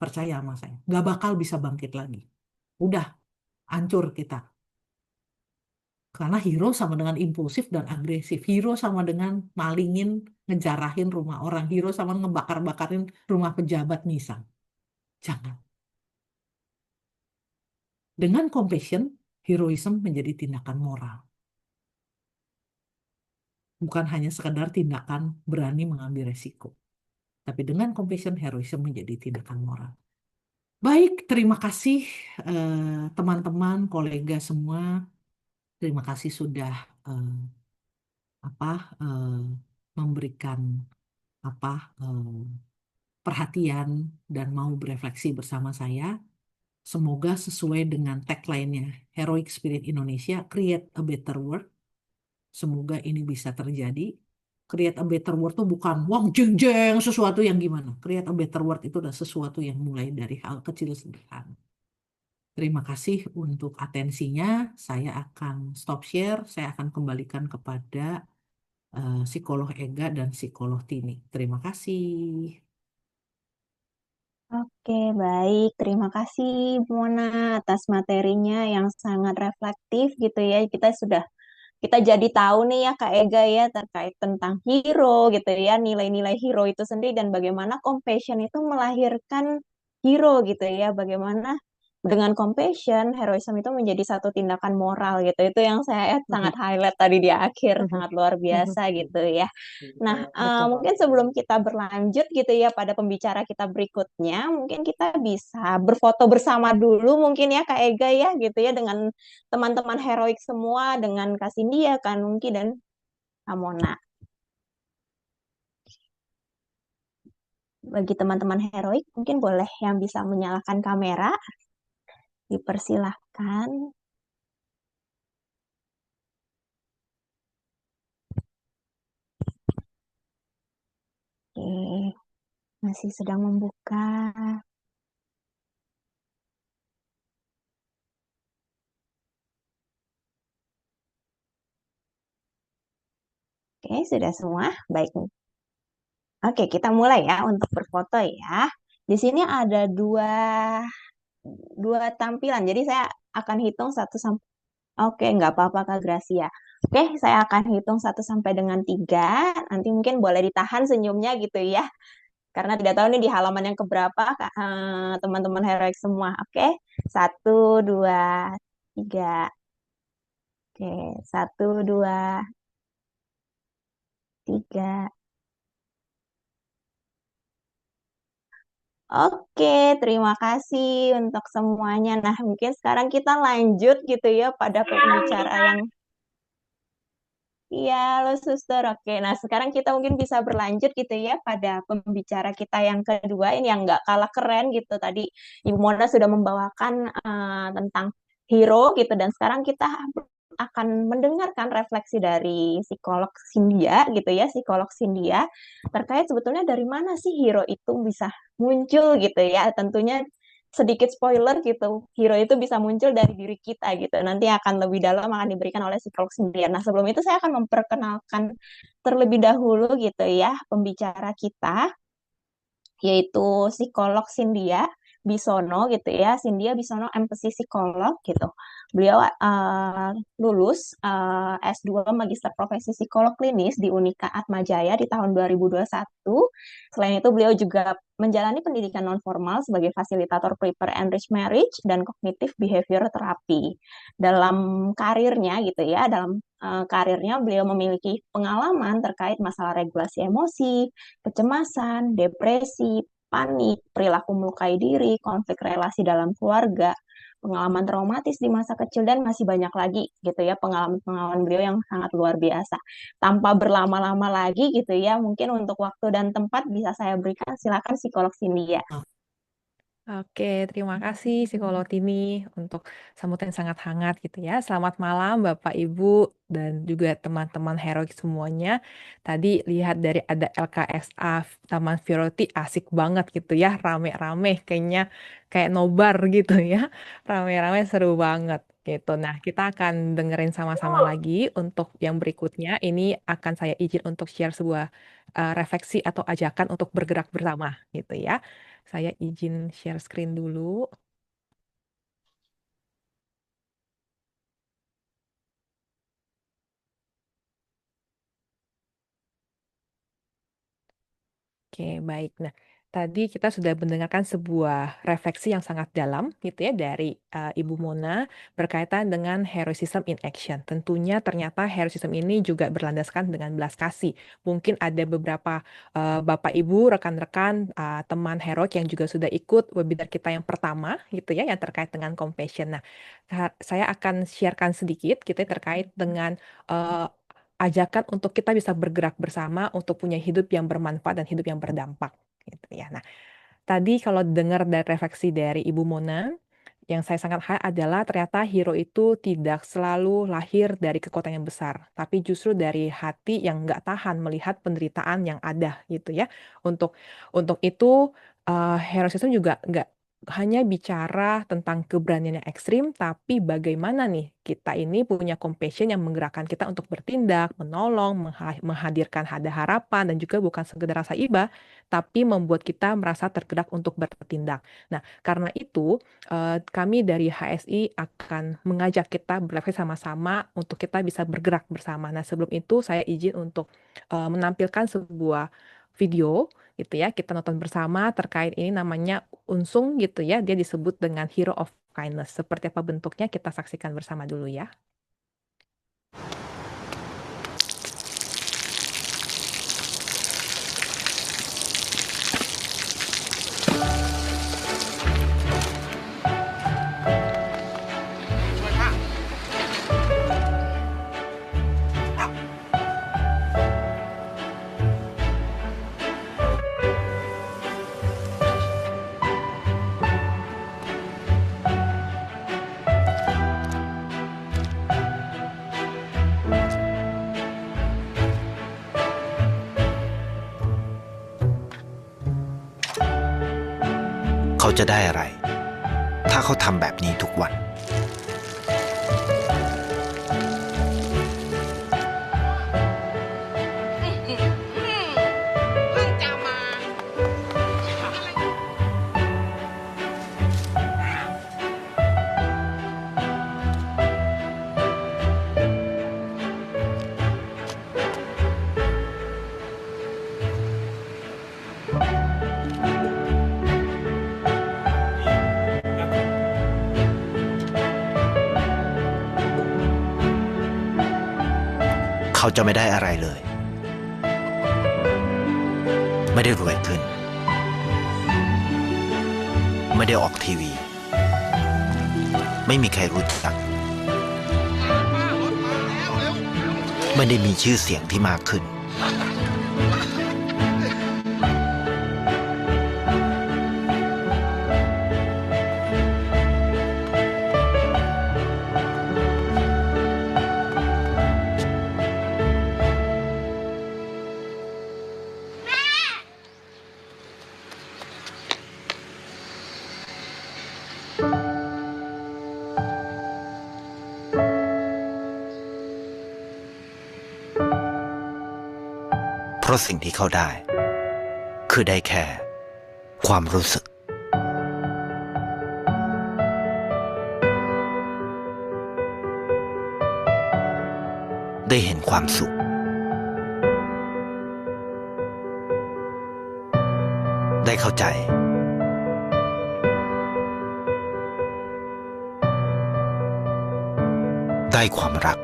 Percaya sama saya. Nggak bakal bisa bangkit lagi. Udah, hancur kita. Karena hero sama dengan impulsif dan agresif. Hero sama dengan malingin, ngejarahin rumah orang. Hero sama ngebakar-bakarin rumah pejabat misal. Jangan. Dengan compassion, heroism menjadi tindakan moral. Bukan hanya sekedar tindakan berani mengambil resiko. Tapi dengan compassion, heroism menjadi tindakan moral. Baik, terima kasih teman-teman, kolega semua. Terima kasih sudah eh, eh, memberikan eh, perhatian dan mau berefleksi bersama saya. Semoga sesuai dengan tagline-nya Heroic Spirit Indonesia, Create a Better World. Semoga ini bisa terjadi. Create a Better World itu bukan wah jeng jeng sesuatu yang gimana. Create a Better World itu adalah sesuatu yang mulai dari hal kecil sederhana. Terima kasih untuk atensinya. Saya akan stop share. Saya akan kembalikan kepada psikolog Ega dan psikolog Tini. Terima kasih. Oke, baik. Terima kasih, Bu Mona, atas materinya yang sangat reflektif gitu ya. Kita jadi tahu nih ya Kak Ega ya terkait tentang hero gitu ya, nilai-nilai hero itu sendiri dan bagaimana compassion itu melahirkan hero gitu ya, bagaimana dengan compassion, heroism itu menjadi satu tindakan moral gitu. Itu yang saya sangat highlight tadi di akhir, sangat luar biasa gitu ya. Nah, Betul. mungkin sebelum kita berlanjut gitu ya pada pembicara kita berikutnya, mungkin kita bisa berfoto bersama dulu mungkin ya Kak Ega ya gitu ya dengan teman-teman heroik semua, dengan Kak Cindy, Kak Nungki, dan Kak Mona. Bagi teman-teman heroik, mungkin boleh yang bisa menyalakan kamera, dipersilahkan. Oke, masih sedang membuka. Oke, sudah semua. Baik. Oke, kita mulai ya untuk berfoto ya. Di sini ada dua tampilan. Jadi saya akan hitung satu sampai. Oke, nggak apa-apa Kak Gracia. Oke, saya akan hitung 1 sampai dengan 3. Nanti mungkin boleh ditahan senyumnya gitu ya. Karena tidak tahu nih di halaman yang keberapa teman-teman heroik semua. Oke, 1, 2, 3. Oke, 1, 2, 3. Oke, terima kasih untuk semuanya. Nah, mungkin sekarang kita lanjut gitu ya pada pembicara yang. Iya, halo suster. Oke, nah sekarang kita mungkin bisa berlanjut gitu ya pada pembicara kita yang kedua ini yang nggak kalah keren gitu. Tadi Ibu Mona sudah membawakan tentang hero gitu dan sekarang kita akan mendengarkan refleksi dari psikolog Cynthia gitu ya, psikolog Cynthia terkait sebetulnya dari mana sih hero itu bisa muncul gitu ya. Tentunya sedikit spoiler gitu, hero itu bisa muncul dari diri kita gitu. Nanti akan lebih dalam akan diberikan oleh psikolog sendiri. Nah, sebelum itu saya akan memperkenalkan terlebih dahulu gitu ya pembicara kita, yaitu psikolog Cynthia Bisono gitu ya. Cynthia Bisono empathy psikolog gitu. Beliau lulus S2 Magister Profesi Psikolog Klinis di Unika Atmajaya di tahun 2021. Selain itu beliau juga menjalani pendidikan nonformal sebagai fasilitator prepare enrich marriage dan cognitive behavior therapy. Dalam karirnya gitu ya, dalam karirnya beliau memiliki pengalaman terkait masalah regulasi emosi, kecemasan, depresi, panik, perilaku melukai diri, konflik relasi dalam keluarga, pengalaman traumatis di masa kecil, dan masih banyak lagi gitu ya pengalaman-pengalaman beliau yang sangat luar biasa. Tanpa berlama-lama lagi gitu ya, mungkin untuk waktu dan tempat bisa saya berikan, silakan psikolog Cynthia. Oke, terima kasih Psikolog Tini untuk sambutan yang sangat hangat gitu ya. Selamat malam Bapak Ibu dan juga teman-teman heroik semuanya. Tadi lihat dari ada LKSA Taman Viroti asik banget gitu ya, rame-rame kayaknya kayak nobar gitu ya. Rame-rame seru banget gitu. Nah, kita akan dengerin sama-sama lagi untuk yang berikutnya. Ini akan saya izin untuk share sebuah refleksi atau ajakan untuk bergerak bersama gitu ya. Saya izin share screen dulu. Oke, baik. Nah, tadi kita sudah mendengarkan sebuah refleksi yang sangat dalam gitu ya dari Ibu Mona berkaitan dengan heroism in action. Tentunya ternyata heroism ini juga berlandaskan dengan belas kasih. Mungkin ada beberapa Bapak Ibu, rekan-rekan, teman heroik yang juga sudah ikut webinar kita yang pertama gitu ya yang terkait dengan compassion. Nah, saya akan sharekan sedikit gitu ya terkait dengan eh, ajakan untuk kita bisa bergerak bersama untuk punya hidup yang bermanfaat dan hidup yang berdampak gitu ya. Nah, tadi kalau dengar dari refleksi dari Ibu Mona, yang saya sangat adalah ternyata hero itu tidak selalu lahir dari kekuatan yang besar, tapi justru dari hati yang nggak tahan melihat penderitaan yang ada gitu ya. Untuk itu heroism juga nggak hanya bicara tentang keberanian yang ekstrim, tapi bagaimana nih kita ini punya compassion yang menggerakkan kita untuk bertindak, menolong, menghadirkan ada harapan, dan juga bukan sekedar rasa iba, tapi membuat kita merasa tergerak untuk bertindak. Nah, karena itu kami dari HSI akan mengajak kita berefleksi sama-sama untuk kita bisa bergerak bersama. Nah, sebelum itu saya izin untuk menampilkan sebuah video gitu ya. Kita nonton bersama terkait ini namanya Unsung gitu ya. Dia disebut dengan Hero of Kindness. Seperti apa bentuknya kita saksikan bersama dulu ya.เขาจะได้อะไร ถ้าเขาทำแบบนี้ทุกวัน เขาจะไม่ได้อะไรเลย ไม่ได้รวยขึ้น ไม่ได้ออกทีวี ไม่มีใครรู้จัก ไม่ได้มีชื่อเสียงที่มากขึ้น เพราะสิ่งที่เขาได้ คือได้แค่ความรู้สึก ได้เห็นความสุข ได้เข้าใจ ได้ความรัก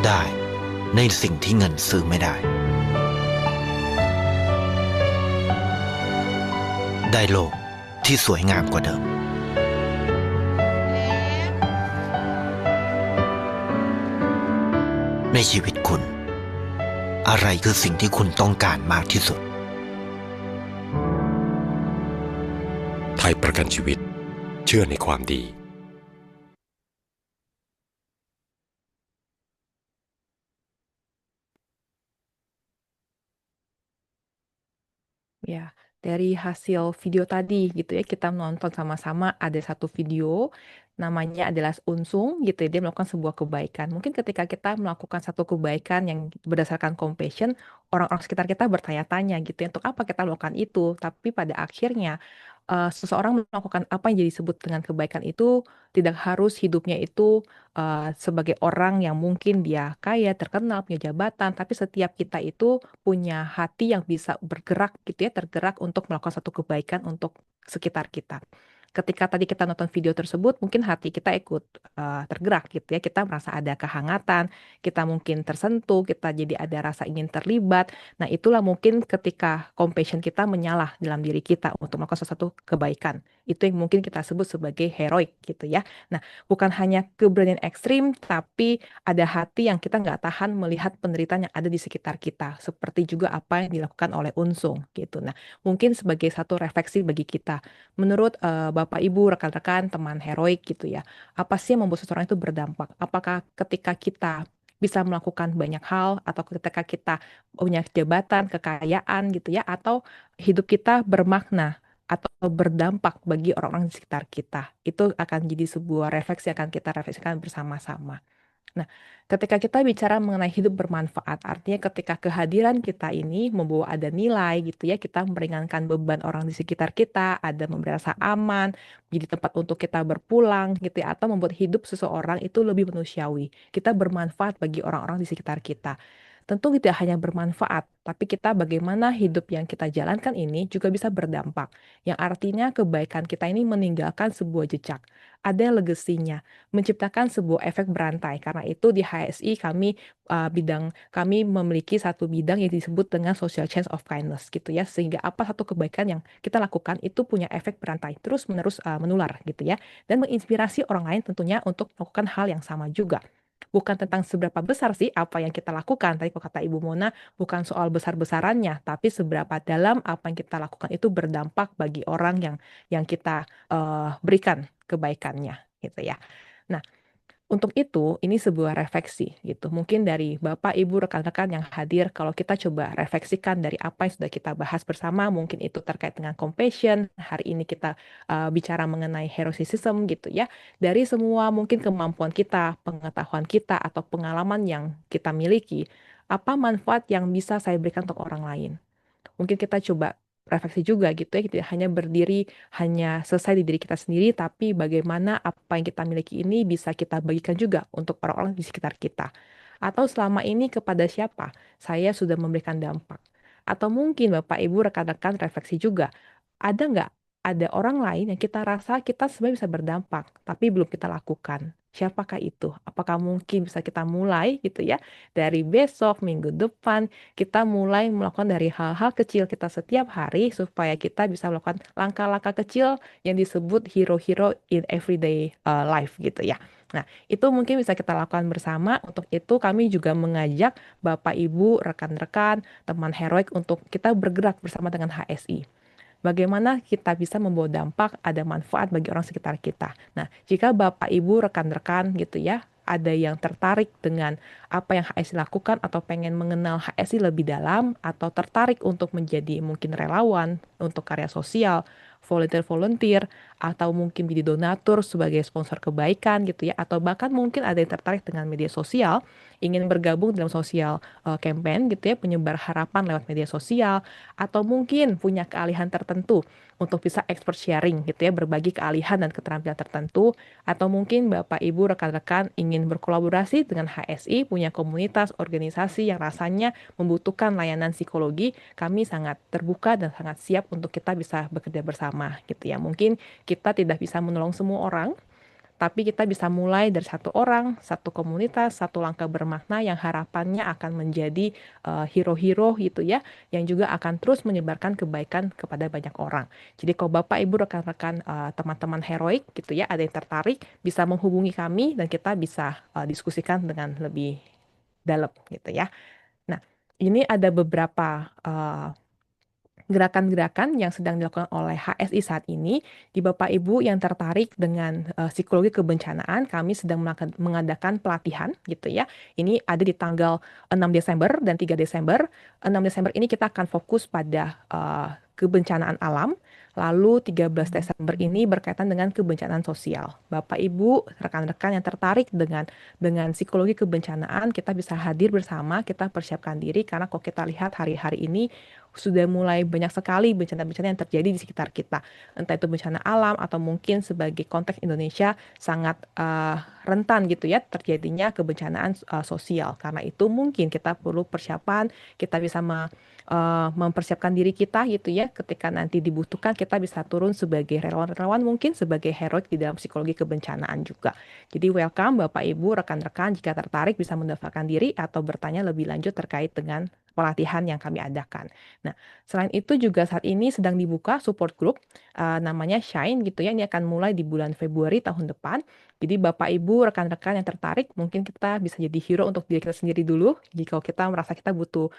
ได้ในสิ่งที่เงินซื้อไม่ได้ ได้โลกที่สวยงามกว่าเดิม ในชีวิตคุณ อะไรคือสิ่งที่คุณต้องการมากที่สุด ไทยประกันชีวิตเชื่อในความดี Ya, dari hasil video tadi gitu ya, kita nonton sama-sama ada satu video namanya adalah Unsung gitu ya, dia melakukan sebuah kebaikan. Mungkin ketika kita melakukan satu kebaikan yang berdasarkan compassion, orang-orang sekitar kita bertanya-tanya gitu ya, untuk apa kita melakukan itu? Tapi pada akhirnya seseorang melakukan apa yang jadi disebut dengan kebaikan itu tidak harus hidupnya itu sebagai orang yang mungkin dia kaya, terkenal, punya jabatan, tapi setiap kita itu punya hati yang bisa bergerak gitu ya, tergerak untuk melakukan satu kebaikan untuk sekitar kita. Ketika tadi kita nonton video tersebut, mungkin hati kita ikut tergerak gitu ya, kita merasa ada kehangatan, kita mungkin tersentuh, kita jadi ada rasa ingin terlibat. Nah, itulah mungkin ketika compassion kita menyala dalam diri kita untuk melakukan sesuatu kebaikan. Itu yang mungkin kita sebut sebagai heroik gitu ya. Nah, bukan hanya keberanian ekstrim, tapi ada hati yang kita nggak tahan melihat penderitaan yang ada di sekitar kita. Seperti juga apa yang dilakukan oleh Unsung gitu. Nah, mungkin sebagai satu refleksi bagi kita. Menurut Bapak, Ibu, rekan-rekan, teman heroik gitu ya, apa sih yang membuat seseorang itu berdampak? Apakah ketika kita bisa melakukan banyak hal atau ketika kita punya jabatan, kekayaan gitu ya, atau hidup kita bermakna atau berdampak bagi orang-orang di sekitar kita. Itu akan jadi sebuah refleksi yang akan kita refleksikan bersama-sama. Nah, ketika kita bicara mengenai hidup bermanfaat, artinya ketika kehadiran kita ini membawa ada nilai gitu ya, kita meringankan beban orang di sekitar kita, ada memberi rasa aman, jadi tempat untuk kita berpulang gitu ya, atau membuat hidup seseorang itu lebih manusiawi. Kita bermanfaat bagi orang-orang di sekitar kita. Tentu tidak hanya bermanfaat, tapi kita bagaimana hidup yang kita jalankan ini juga bisa berdampak. Yang artinya kebaikan kita ini meninggalkan sebuah jejak. Ada legasinya, menciptakan sebuah efek berantai. Karena itu di HSI kami memiliki satu bidang yang disebut dengan social change of kindness gitu ya. Sehingga apa satu kebaikan yang kita lakukan itu punya efek berantai terus menerus menular gitu ya. Dan menginspirasi orang lain tentunya untuk melakukan hal yang sama juga. Bukan tentang seberapa besar sih apa yang kita lakukan. Tadi kalau kata Ibu Mona, bukan soal besar-besarannya, tapi seberapa dalam apa yang kita lakukan itu berdampak bagi orang yang kita berikan kebaikannya gitu ya. Nah, untuk itu, ini sebuah refleksi gitu. Mungkin dari Bapak, Ibu, rekan-rekan yang hadir, kalau kita coba refleksikan dari apa yang sudah kita bahas bersama, mungkin itu terkait dengan compassion. Hari ini kita bicara mengenai heroism gitu ya. Dari semua mungkin kemampuan kita, pengetahuan kita, atau pengalaman yang kita miliki, apa manfaat yang bisa saya berikan untuk orang lain? Mungkin kita coba refleksi juga gitu ya, tidak hanya berdiri hanya selesai di diri kita sendiri, tapi bagaimana apa yang kita miliki ini bisa kita bagikan juga untuk orang-orang di sekitar kita. Atau selama ini kepada siapa saya sudah memberikan dampak. Atau mungkin Bapak Ibu rekan-rekan refleksi juga, ada nggak ada orang lain yang kita rasa kita sebenarnya bisa berdampak, tapi belum kita lakukan. Siapakah itu? Apakah mungkin bisa kita mulai gitu ya, dari besok, minggu depan, kita mulai melakukan dari hal-hal kecil kita setiap hari supaya kita bisa melakukan langkah-langkah kecil yang disebut hero-hero in everyday life gitu ya. Nah, itu mungkin bisa kita lakukan bersama. Untuk itu kami juga mengajak Bapak, Ibu, rekan-rekan, teman heroik untuk kita bergerak bersama dengan HSI. Bagaimana kita bisa membawa dampak, ada manfaat bagi orang sekitar kita. Nah, jika Bapak, Ibu, rekan-rekan gitu ya, ada yang tertarik dengan apa yang HSI lakukan atau pengen mengenal HSI lebih dalam atau tertarik untuk menjadi mungkin relawan untuk karya sosial, volunteer atau mungkin menjadi donatur sebagai sponsor kebaikan gitu ya, atau bahkan mungkin ada yang tertarik dengan media sosial, ingin bergabung dalam sosial campaign gitu ya, penyebar harapan lewat media sosial, atau mungkin punya keahlian tertentu untuk bisa expert sharing gitu ya, berbagi keahlian dan keterampilan tertentu, atau mungkin Bapak, Ibu, rekan-rekan ingin berkolaborasi dengan HSI, punya komunitas, organisasi yang rasanya membutuhkan layanan psikologi, kami sangat terbuka dan sangat siap untuk kita bisa bekerja bersama gitu ya. Mungkin kita tidak bisa menolong semua orang, tapi kita bisa mulai dari satu orang, satu komunitas, satu langkah bermakna yang harapannya akan menjadi hero-hero gitu ya, yang juga akan terus menyebarkan kebaikan kepada banyak orang. Jadi kalau Bapak, Ibu, rekan-rekan, teman-teman heroik gitu ya, ada yang tertarik, bisa menghubungi kami dan kita bisa diskusikan dengan lebih dalam gitu ya. Nah, ini ada beberapa gerakan-gerakan yang sedang dilakukan oleh HSI saat ini. Di Bapak Ibu yang tertarik dengan psikologi kebencanaan, kami sedang mengadakan pelatihan gitu ya. Ini ada di tanggal 6 Desember dan 3 Desember. 6 Desember ini kita akan fokus pada kebencanaan alam. Lalu 13 Desember ini berkaitan dengan kebencanaan sosial. Bapak, Ibu, rekan-rekan yang tertarik dengan psikologi kebencanaan, kita bisa hadir bersama, kita persiapkan diri, karena kalau kita lihat hari-hari ini sudah mulai banyak sekali bencana-bencana yang terjadi di sekitar kita. Entah itu bencana alam atau mungkin sebagai konteks Indonesia sangat rentan gitu ya terjadinya kebencanaan sosial. Karena itu mungkin kita perlu persiapan, kita bisa mempersiapkan diri kita gitu ya, ketika nanti dibutuhkan kita bisa turun sebagai relawan-relawan, mungkin sebagai heroik di dalam psikologi kebencanaan juga. Jadi welcome Bapak Ibu, rekan-rekan, jika tertarik bisa mendaftarkan diri atau bertanya lebih lanjut terkait dengan pelatihan yang kami adakan. Nah, selain itu juga saat ini sedang dibuka support group namanya Shine gitu ya. Ini akan mulai di bulan Februari tahun depan. Jadi Bapak Ibu, rekan-rekan yang tertarik, mungkin kita bisa jadi hero untuk diri kita sendiri dulu. Jika kita merasa kita butuh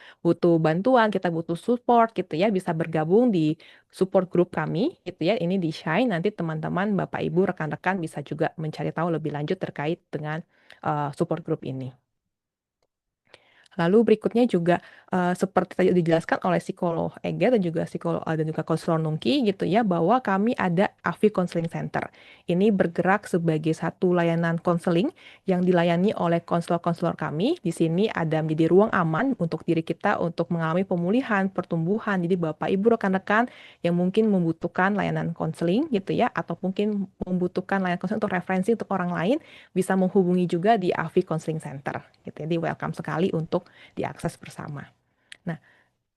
bantuan, kita butuh support gitu ya, bisa bergabung di support group kami gitu ya. Ini di Shine, nanti teman-teman, Bapak Ibu, rekan-rekan bisa juga mencari tahu lebih lanjut terkait dengan support group ini. Lalu berikutnya juga seperti tadi dijelaskan oleh psikolog Ega dan juga konselor Nungki gitu ya, bahwa kami ada AFI Counseling Center. Ini bergerak sebagai satu layanan konseling yang dilayani oleh konselor-konselor kami. Di sini ada menjadi ruang aman untuk diri kita untuk mengalami pemulihan, pertumbuhan. Jadi Bapak Ibu rekan-rekan yang mungkin membutuhkan layanan konseling gitu ya, atau mungkin membutuhkan layanan konseling untuk referensi untuk orang lain, bisa menghubungi juga di AFI Counseling Center gitu. Jadi welcome sekali untuk diakses bersama. Nah,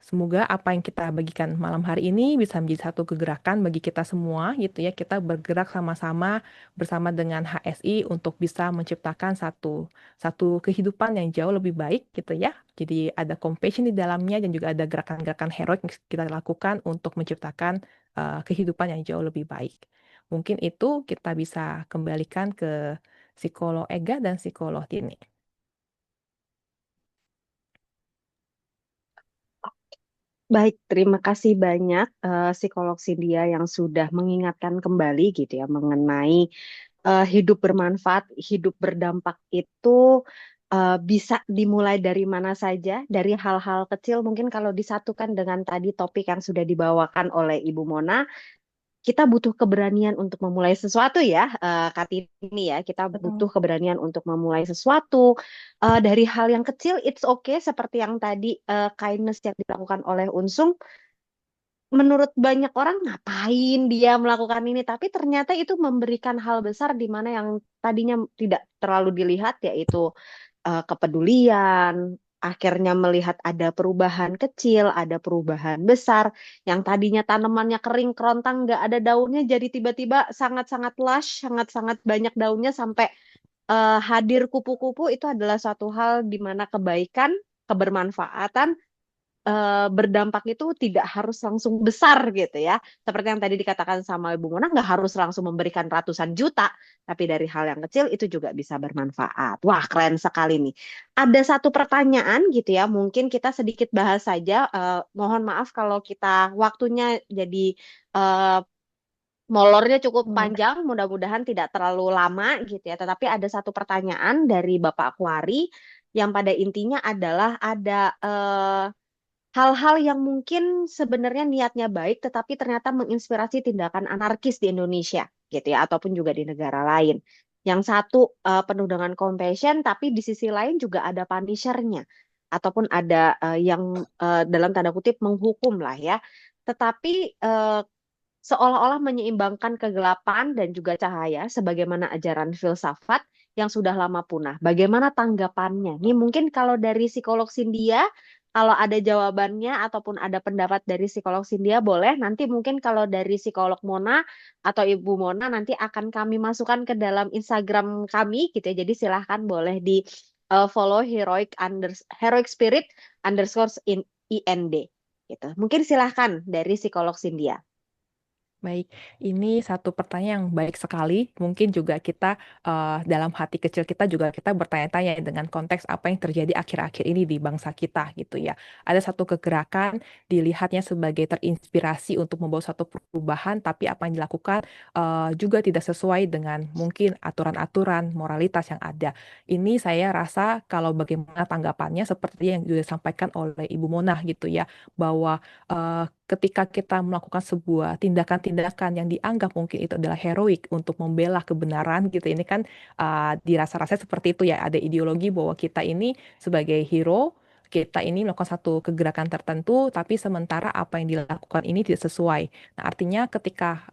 semoga apa yang kita bagikan malam hari ini bisa menjadi satu kegerakan bagi kita semua gitu ya. Kita bergerak sama-sama bersama dengan HSI untuk bisa menciptakan satu kehidupan yang jauh lebih baik gitu ya. Jadi ada compassion di dalamnya dan juga ada gerakan-gerakan heroik yang kita lakukan untuk menciptakan kehidupan yang jauh lebih baik. Mungkin itu kita bisa kembalikan ke psikolog Ega dan psikolog Tini. Baik, terima kasih banyak psikolog Cynthia yang sudah mengingatkan kembali gitu ya mengenai hidup bermanfaat, hidup berdampak itu bisa dimulai dari mana saja, dari hal-hal kecil. Mungkin kalau disatukan dengan tadi topik yang sudah dibawakan oleh Ibu Mona, kita butuh keberanian untuk memulai sesuatu ya, Kak Tini ya. Kita butuh keberanian untuk memulai sesuatu dari hal yang kecil. It's okay, seperti yang tadi kindness yang dilakukan oleh Unsung. Menurut banyak orang, ngapain dia melakukan ini? Tapi ternyata itu memberikan hal besar di mana yang tadinya tidak terlalu dilihat, yaitu kepedulian, akhirnya melihat ada perubahan kecil, ada perubahan besar, yang tadinya tanamannya kering, kerontang, nggak ada daunnya, jadi tiba-tiba sangat-sangat lush, sangat-sangat banyak daunnya, sampai hadir kupu-kupu. Itu adalah suatu hal di mana kebaikan, kebermanfaatan, berdampak itu tidak harus langsung besar gitu ya. Seperti yang tadi dikatakan sama Ibu Mona, nggak harus langsung memberikan ratusan juta, tapi dari hal yang kecil itu juga bisa bermanfaat. Wah, keren sekali nih. Ada satu pertanyaan gitu ya, mungkin kita sedikit bahas saja. Mohon maaf kalau kita waktunya jadi molornya cukup panjang, mudah-mudahan tidak terlalu lama gitu ya. Tetapi ada satu pertanyaan dari Bapak Akwari yang pada intinya adalah ada hal-hal yang mungkin sebenarnya niatnya baik, tetapi ternyata menginspirasi tindakan anarkis di Indonesia, gitu ya, ataupun juga di negara lain. Yang satu penuh dengan compassion, tapi di sisi lain juga ada punisher-nya, ataupun ada yang dalam tanda kutip menghukum lah ya. Tetapi seolah-olah menyeimbangkan kegelapan dan juga cahaya, sebagaimana ajaran filsafat yang sudah lama punah. Bagaimana tanggapannya? Ini mungkin kalau dari psikolog Cynthia, kalau ada jawabannya ataupun ada pendapat dari psikolog Cynthia boleh. Nanti mungkin kalau dari psikolog Mona atau Ibu Mona nanti akan kami masukkan ke dalam Instagram kami gitu ya. Jadi silahkan boleh di follow heroic spirit _ IND gitu. Mungkin silahkan dari psikolog Cynthia. Baik, ini satu pertanyaan yang baik sekali. Mungkin juga kita dalam hati kecil kita juga kita bertanya-tanya dengan konteks apa yang terjadi akhir-akhir ini di bangsa kita gitu ya. Ada satu kegerakan dilihatnya sebagai terinspirasi untuk membawa satu perubahan, tapi apa yang dilakukan juga tidak sesuai dengan mungkin aturan-aturan moralitas yang ada. Ini saya rasa kalau bagaimana tanggapannya seperti yang juga disampaikan oleh Ibu Mona gitu ya, bahwa ketika kita melakukan sebuah tindakan-tindakan yang dianggap mungkin itu adalah heroik untuk membela kebenaran gitu, ini kan dirasa-rasa seperti itu ya, ada ideologi bahwa kita ini sebagai hero, kita ini melakukan satu kegerakan tertentu, tapi sementara apa yang dilakukan ini tidak sesuai. Nah, artinya ketika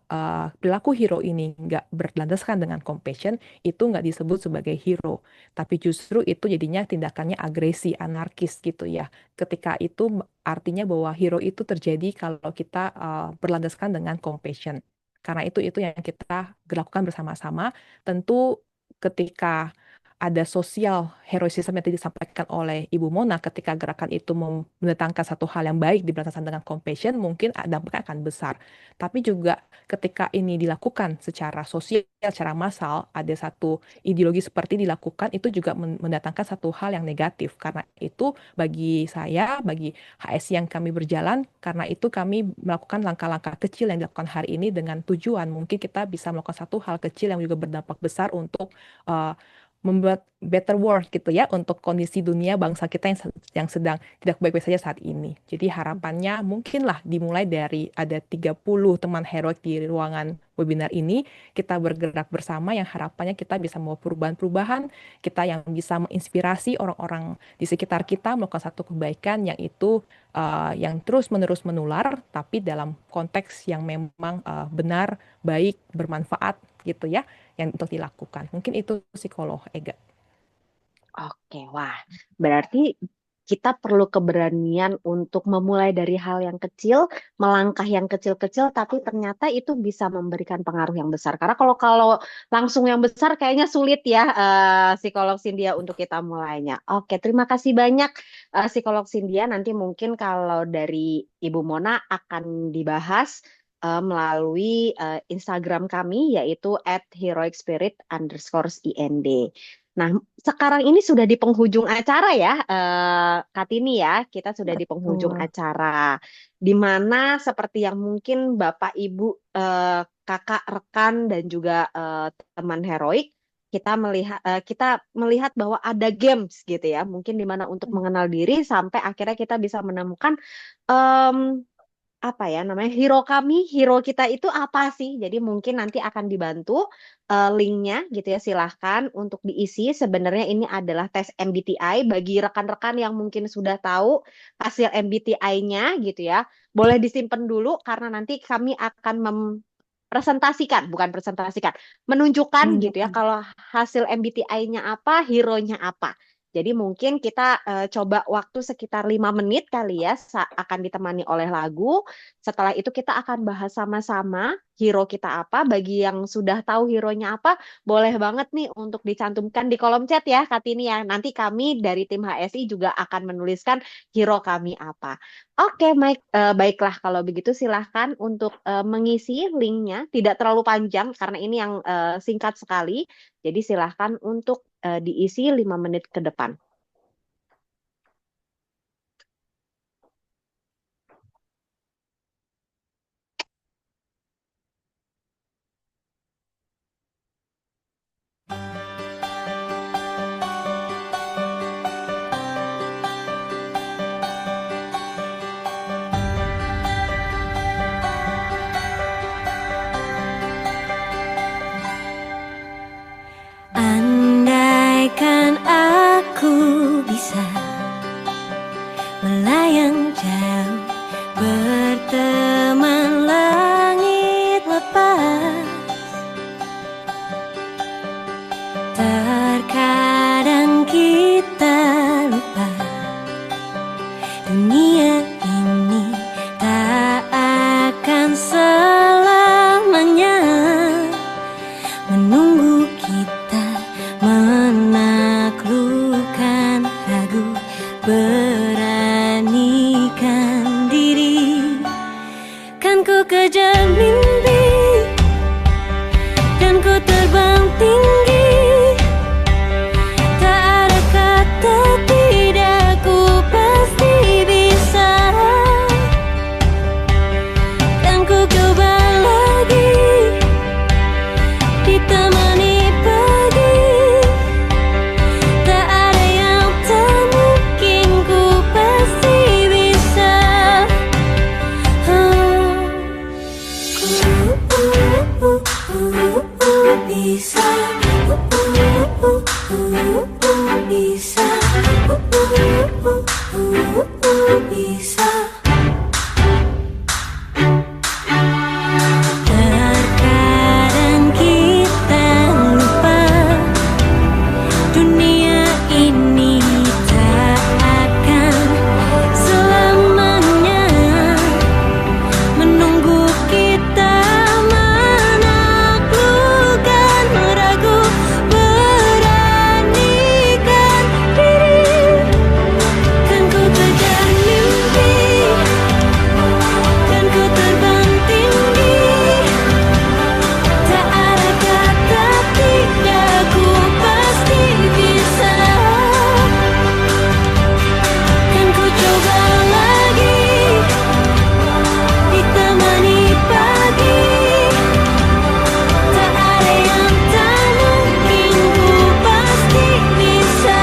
perilaku hero ini nggak berlandaskan dengan compassion, itu nggak disebut sebagai hero, tapi justru itu jadinya tindakannya agresi, anarkis gitu ya. Ketika itu artinya bahwa hero itu terjadi kalau kita berlandaskan dengan compassion. Karena itu yang kita lakukan bersama-sama. Tentu ketika ada sosial heroisisme yang tadi disampaikan oleh Ibu Mona, ketika gerakan itu mendatangkan satu hal yang baik berlandaskan dengan compassion, mungkin dampaknya akan besar. Tapi juga ketika ini dilakukan secara sosial, secara massal, ada satu ideologi seperti dilakukan, itu juga mendatangkan satu hal yang negatif. Karena itu bagi saya, bagi HSI yang kami berjalan, karena itu kami melakukan langkah-langkah kecil yang dilakukan hari ini dengan tujuan mungkin kita bisa melakukan satu hal kecil yang juga berdampak besar untuk membuat better world gitu ya untuk kondisi dunia bangsa kita yang sedang tidak baik-baik saja saat ini. Jadi harapannya mungkinlah dimulai dari ada 30 teman heroik di ruangan webinar ini, kita bergerak bersama yang harapannya kita bisa membawa perubahan-perubahan, kita yang bisa menginspirasi orang-orang di sekitar kita melakukan satu kebaikan yang itu yang terus-menerus menular, tapi dalam konteks yang memang benar, baik, bermanfaat gitu ya, yang untuk dilakukan. Mungkin itu psikolog Ega. Oke, wah, berarti kita perlu keberanian untuk memulai dari hal yang kecil, melangkah yang kecil-kecil, tapi ternyata itu bisa memberikan pengaruh yang besar. Karena kalau langsung yang besar kayaknya sulit ya, psikolog Cynthia untuk kita mulainya. Oke, terima kasih banyak psikolog Cynthia. Nanti mungkin kalau dari Ibu Mona akan dibahas melalui Instagram kami yaitu @heroicspirit_ind. Nah, sekarang ini sudah di penghujung acara ya, Kartini ya, kita sudah di penghujung Betul. acara, di mana seperti yang mungkin Bapak, Ibu, kakak, rekan, dan juga teman heroik, kita melihat bahwa ada games gitu ya, mungkin di mana untuk mengenal diri sampai akhirnya kita bisa menemukan apa ya namanya, hero kita itu apa sih? Jadi mungkin nanti akan dibantu linknya gitu ya, silahkan untuk diisi. Sebenarnya ini adalah tes MBTI bagi rekan-rekan yang mungkin sudah tahu hasil MBTI-nya gitu ya. Boleh disimpan dulu karena nanti kami akan menunjukkan gitu ya kalau hasil MBTI-nya apa, hero-nya apa. Jadi mungkin kita coba waktu sekitar 5 menit kali ya, akan ditemani oleh lagu. Setelah itu kita akan bahas sama-sama hero kita apa. Bagi yang sudah tahu hero-nya apa, boleh banget nih untuk dicantumkan di kolom chat ya, Kartini ya. Nanti kami dari tim HSI juga akan menuliskan hero kami apa. Oke, baiklah kalau begitu silahkan untuk mengisi linknya. Tidak terlalu panjang karena ini yang singkat sekali. Jadi silahkan untuk diisi 5 menit ke depan. Andaikan aku bisa melayang jauh, berteman langit lepas. Terkadang kita lupa dunia ini tak akan selamanya menunggu kita menaklukkan ragu, beranikan diri. Kan ku kejar mimpi tinggi. Tak ada kata tidak, ku pasti bisa. Kan ku coba lagi, ditemani pagi. Tak ada yang tak mungkin, ku pasti bisa. Bisa. Bisa. Bisa. Terkadang kita lupa dunia ini tak akan selamanya menunggu kita menaklukkan ragu, beranikan diri. Kan ku kejar mimpi, kan ku terbang tinggi. Tak ada kata tidak, ku pasti bisa. Kan ku coba lagi, ditemani pagi. Tak ada yang tak mungkin, ku pasti bisa.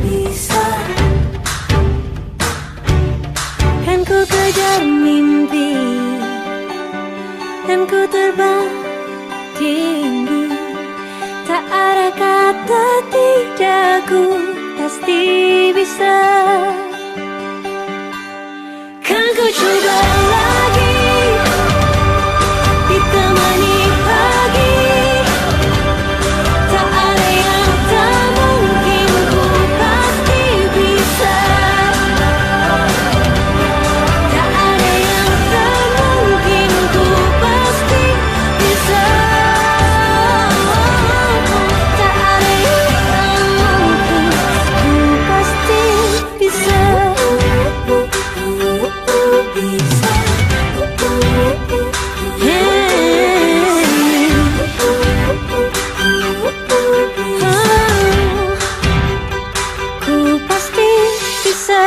Bisa. Bisa. Kan ku kejar mimpi, kan ku terbang tinggi. Tak ada kata tidak, ku pasti bisa. Kan ku coba lagi, ditemani pagi. Tak ada yang tak mungkin, ku pasti bisa. Tak ada yang tak mungkin, ku pasti bisa. Tak ada yang tak mungkin, ku pasti bisa. Bisa. Ku pasti bisa.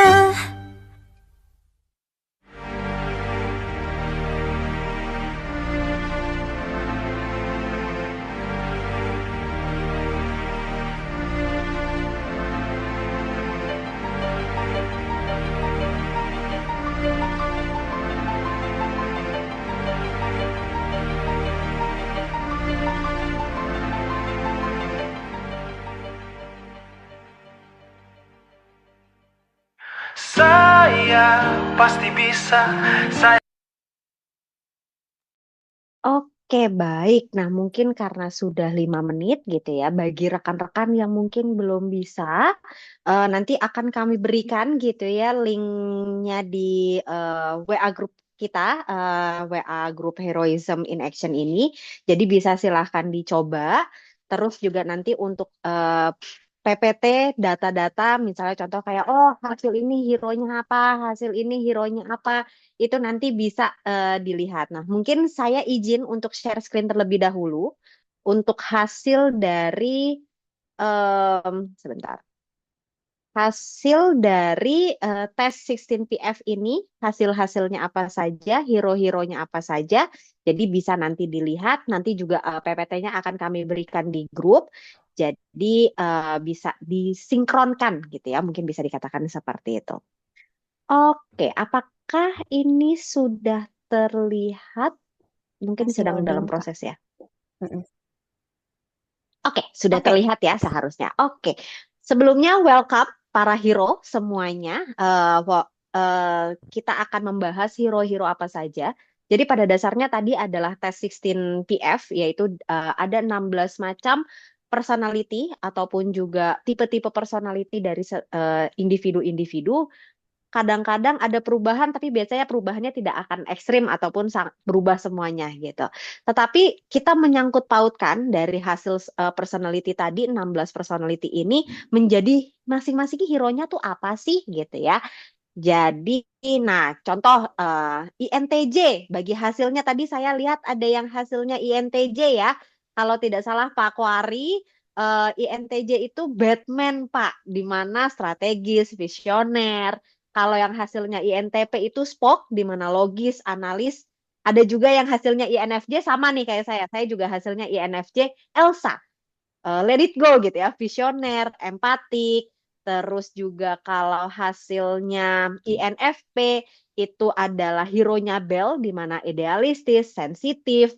Saya pasti bisa. Saya Oke, baik. Nah, mungkin karena sudah 5 menit gitu ya, bagi rekan-rekan yang mungkin belum bisa, nanti akan kami berikan gitu ya linknya di WA grup kita, WA grup Heroism in Action ini. Jadi bisa silahkan dicoba. Terus juga nanti untuk PPT data-data, misalnya contoh kayak, oh hasil ini hero-nya apa, hasil ini hero-nya apa, itu nanti bisa dilihat. Nah, mungkin saya izin untuk share screen terlebih dahulu untuk hasil dari sebentar. Hasil dari tes 16PF ini, hasil-hasilnya apa saja, hero-heronya apa saja. Jadi bisa nanti dilihat, nanti juga PPT-nya akan kami berikan di grup. Jadi bisa disinkronkan gitu ya, mungkin bisa dikatakan seperti itu. Oke, apakah ini sudah terlihat? Mungkin Masih sedang dalam loading, Kak. proses ya. Mm-mm. Oke, sudah Oke. terlihat ya seharusnya. Oke, sebelumnya welcome para hero semuanya. Kita akan membahas hero-hero apa saja. Jadi pada dasarnya tadi adalah tes 16PF, yaitu ada 16 macam personality ataupun juga tipe-tipe personality dari individu-individu. kadang-kadang ada perubahan, tapi biasanya perubahannya tidak akan ekstrim ataupun berubah semuanya gitu. Tetapi kita menyangkut pautkan dari hasil personality tadi, 16 personality ini menjadi masing-masing hero-nya tuh apa sih gitu ya. Jadi, nah contoh INTJ, bagi hasilnya tadi saya lihat ada yang hasilnya INTJ ya. Kalau tidak salah Pak Kwari, INTJ itu Batman Pak, di mana strategis, visioner. Kalau yang hasilnya INTP itu Spock, di mana logis, analis. Ada juga yang hasilnya INFJ sama nih kayak saya. Saya juga hasilnya INFJ Elsa. Let it go gitu ya, visioner, empatik. Terus juga kalau hasilnya INFP itu adalah hero-nya Bell, di mana idealistis, sensitif.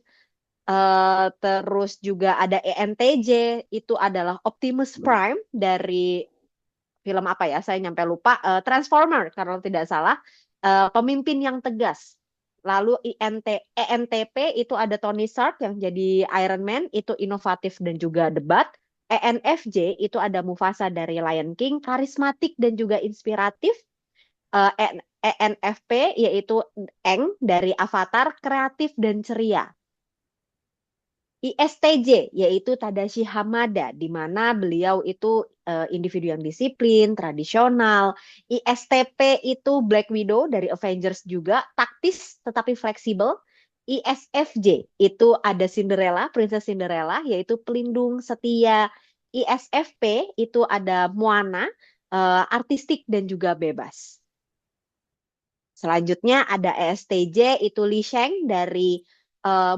Terus juga ada ENTJ, itu adalah Optimus Prime dari film apa ya, saya nyampe lupa, Transformer kalau tidak salah, pemimpin yang tegas. Lalu ENTP itu ada Tony Stark yang jadi Iron Man, itu inovatif dan juga debat. ENFJ itu ada Mufasa dari Lion King, karismatik dan juga inspiratif. ENFP yaitu Aang dari Avatar, kreatif dan ceria. ISTJ yaitu Tadashi Hamada, di mana beliau itu individu yang disiplin, tradisional. ISTP itu Black Widow dari Avengers juga, taktis tetapi fleksibel. ISFJ itu ada Cinderella, Princess Cinderella, yaitu pelindung, setia. ISFP itu ada Moana, artistik dan juga bebas. Selanjutnya ada ESTJ itu Li Shang dari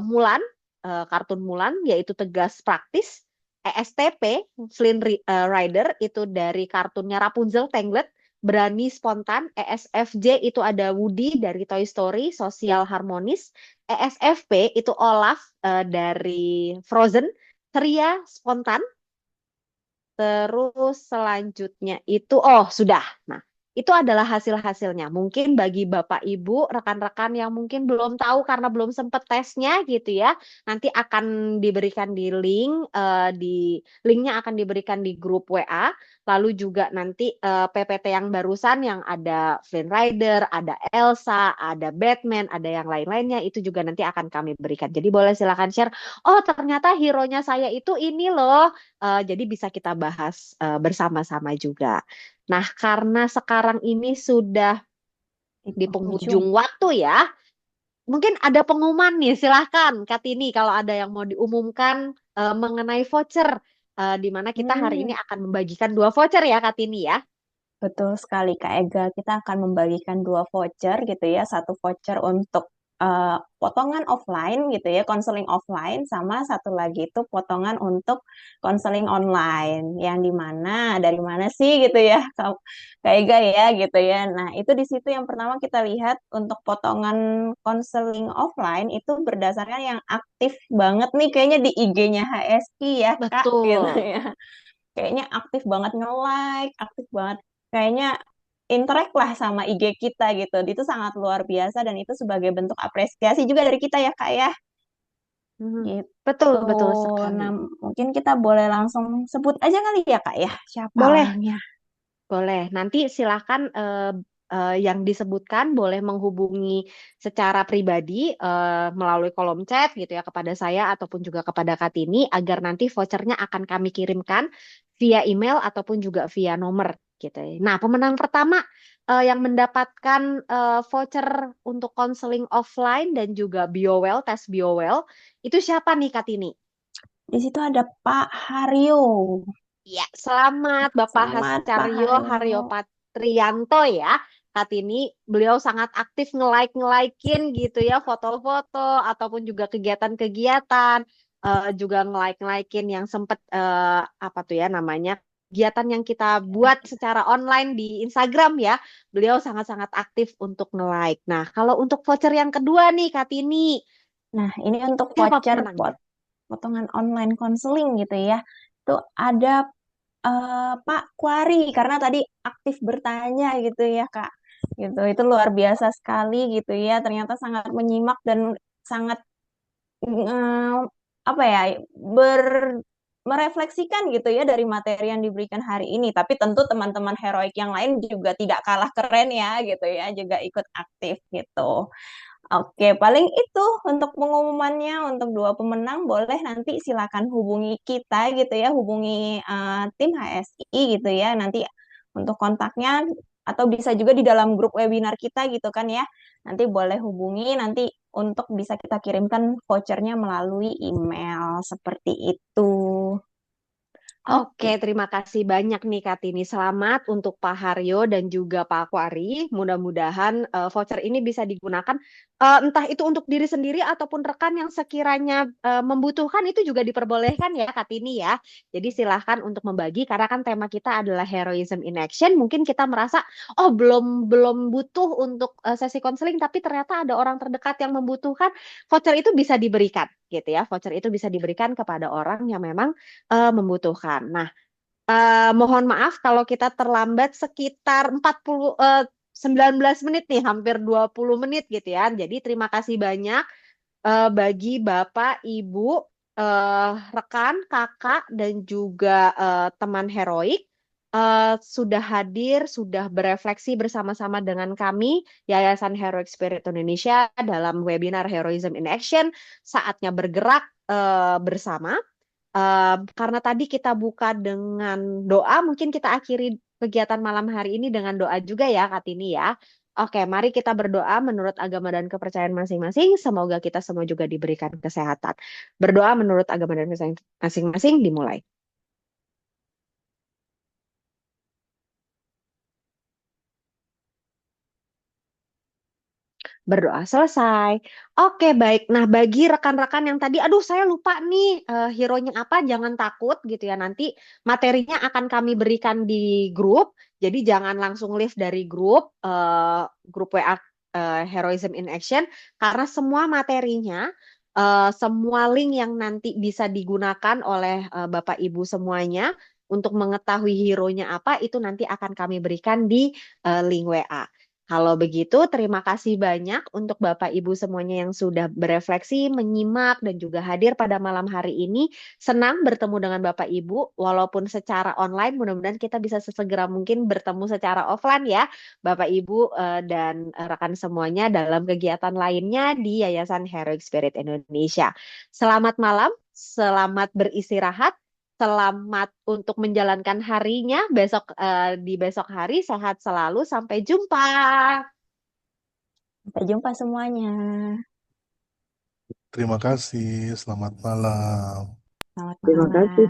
Mulan, kartun Mulan, yaitu tegas praktis. ESTP Flynn Rider itu dari kartunnya Rapunzel Tangled, berani spontan. ESFJ itu ada Woody dari Toy Story, sosial harmonis. ESFP itu Olaf dari Frozen, ceria spontan. Terus selanjutnya itu, sudah. Nah, itu adalah hasil-hasilnya. Mungkin bagi Bapak Ibu, rekan-rekan yang mungkin belum tahu karena belum sempat tesnya gitu ya, nanti akan diberikan di link, linknya akan diberikan di grup WA. Lalu juga nanti PPT yang barusan yang ada Flynn Rider, ada Elsa, ada Batman, ada yang lain-lainnya, itu juga nanti akan kami berikan. Jadi boleh silakan share, oh ternyata hero-nya saya itu ini loh. Jadi bisa kita bahas bersama-sama juga. Nah, karena sekarang ini sudah di penghujung waktu ya, mungkin ada pengumuman nih, silahkan Kartini kalau ada yang mau diumumkan mengenai voucher, di mana kita hari ini akan membagikan 2 voucher ya Kartini ya. Betul sekali Kak Ega, kita akan membagikan 2 voucher gitu ya, 1 voucher untuk potongan offline gitu ya, konseling offline, sama 1 lagi itu potongan untuk konseling online, yang dimana dari mana sih gitu ya Kak Ega ya gitu ya. Nah itu di situ yang pertama kita lihat untuk potongan konseling offline itu berdasarkan yang aktif banget nih kayaknya di IG-nya HSI ya Kak gitu ya. Kayaknya aktif banget nge-like, aktif banget kayaknya interact lah sama IG kita gitu. Itu sangat luar biasa dan itu sebagai bentuk apresiasi juga dari kita ya Kak ya. Gitu. Betul sekali. Nah, mungkin kita boleh langsung sebut aja kali ya Kak ya, siapa Boleh. orangnya. Boleh. Nanti silakan yang disebutkan boleh menghubungi secara pribadi melalui kolom chat gitu ya kepada saya ataupun juga kepada Kartini, agar nanti vouchernya akan kami kirimkan via email ataupun juga via nomor gitu ya. Nah, pemenang pertama yang mendapatkan voucher untuk konseling offline dan juga BioWell, tes BioWell, itu siapa nih Kartini? Di situ ada Pak Haryo. Ya, selamat Bapak Haryo Patrianto ya. Kartini, beliau sangat aktif nge-like-nge-likein gitu ya, foto-foto ataupun juga kegiatan-kegiatan, juga nge-like-nge-likein yang sempat apa tuh ya namanya, kegiatan yang kita buat secara online di Instagram ya. Beliau sangat-sangat aktif untuk nge-like. Nah, kalau untuk voucher yang kedua nih Kartini. Nah, ini untuk voucher potongan online konseling gitu ya. Itu ada Pak Kwari, karena tadi aktif bertanya gitu ya Kak. Gitu. Itu luar biasa sekali gitu ya. Ternyata sangat menyimak dan sangat apa ya, merefleksikan gitu ya dari materi yang diberikan hari ini. Tapi tentu teman-teman heroik yang lain juga tidak kalah keren ya gitu ya, juga ikut aktif gitu. Oke, paling itu untuk pengumumannya untuk dua pemenang boleh nanti silakan hubungi kita gitu ya, hubungi tim HSI gitu ya. Nanti untuk kontaknya atau bisa juga di dalam grup webinar kita gitu kan ya. Nanti boleh hubungi nanti untuk bisa kita kirimkan vouchernya melalui email seperti itu. Oke, terima kasih banyak nih Kak Tini. Selamat untuk Pak Haryo dan juga Pak Akwari. Mudah-mudahan voucher ini bisa digunakan entah itu untuk diri sendiri ataupun rekan yang sekiranya membutuhkan itu juga diperbolehkan ya Kak Tini ya. Jadi silahkan untuk membagi karena kan tema kita adalah heroism in action. Mungkin kita merasa oh belum belum butuh untuk sesi konseling tapi ternyata ada orang terdekat yang membutuhkan. Voucher itu bisa diberikan gitu ya. Voucher itu bisa diberikan kepada orang yang memang membutuhkan. Nah, mohon maaf kalau kita terlambat sekitar 19 menit nih, hampir 20 menit gitu ya. Jadi terima kasih banyak bagi Bapak, Ibu, rekan, kakak, dan juga teman heroik sudah hadir, sudah berefleksi bersama-sama dengan kami, Yayasan Heroic Spirit Indonesia dalam webinar Heroism in Action, saatnya bergerak bersama. Karena tadi kita buka dengan doa, mungkin kita akhiri kegiatan malam hari ini dengan doa juga ya, Kak Tini ya. Oke, mari kita berdoa menurut agama dan kepercayaan masing-masing. Semoga kita semua juga diberikan kesehatan. Berdoa menurut agama dan kepercayaan masing-masing dimulai. Berdoa selesai. Oke, baik. Nah, bagi rekan-rekan yang tadi, aduh saya lupa nih hero-nya apa, jangan takut gitu ya. Nanti materinya akan kami berikan di grup. Jadi jangan langsung leave dari grup WA Heroism in Action karena semua materinya semua link yang nanti bisa digunakan oleh Bapak Ibu semuanya untuk mengetahui hero-nya apa itu nanti akan kami berikan di link WA. Kalau begitu, terima kasih banyak untuk Bapak Ibu semuanya yang sudah berefleksi, menyimak, dan juga hadir pada malam hari ini. Senang bertemu dengan Bapak Ibu, walaupun secara online, mudah-mudahan kita bisa sesegera mungkin bertemu secara offline ya, Bapak Ibu dan rekan semuanya dalam kegiatan lainnya di Yayasan Heroic Spirit Indonesia. Selamat malam, selamat beristirahat. Selamat untuk menjalankan harinya di besok hari. Sehat selalu. Sampai jumpa. Sampai jumpa semuanya. Terima kasih, selamat malam. Selamat Terima malam. kasih.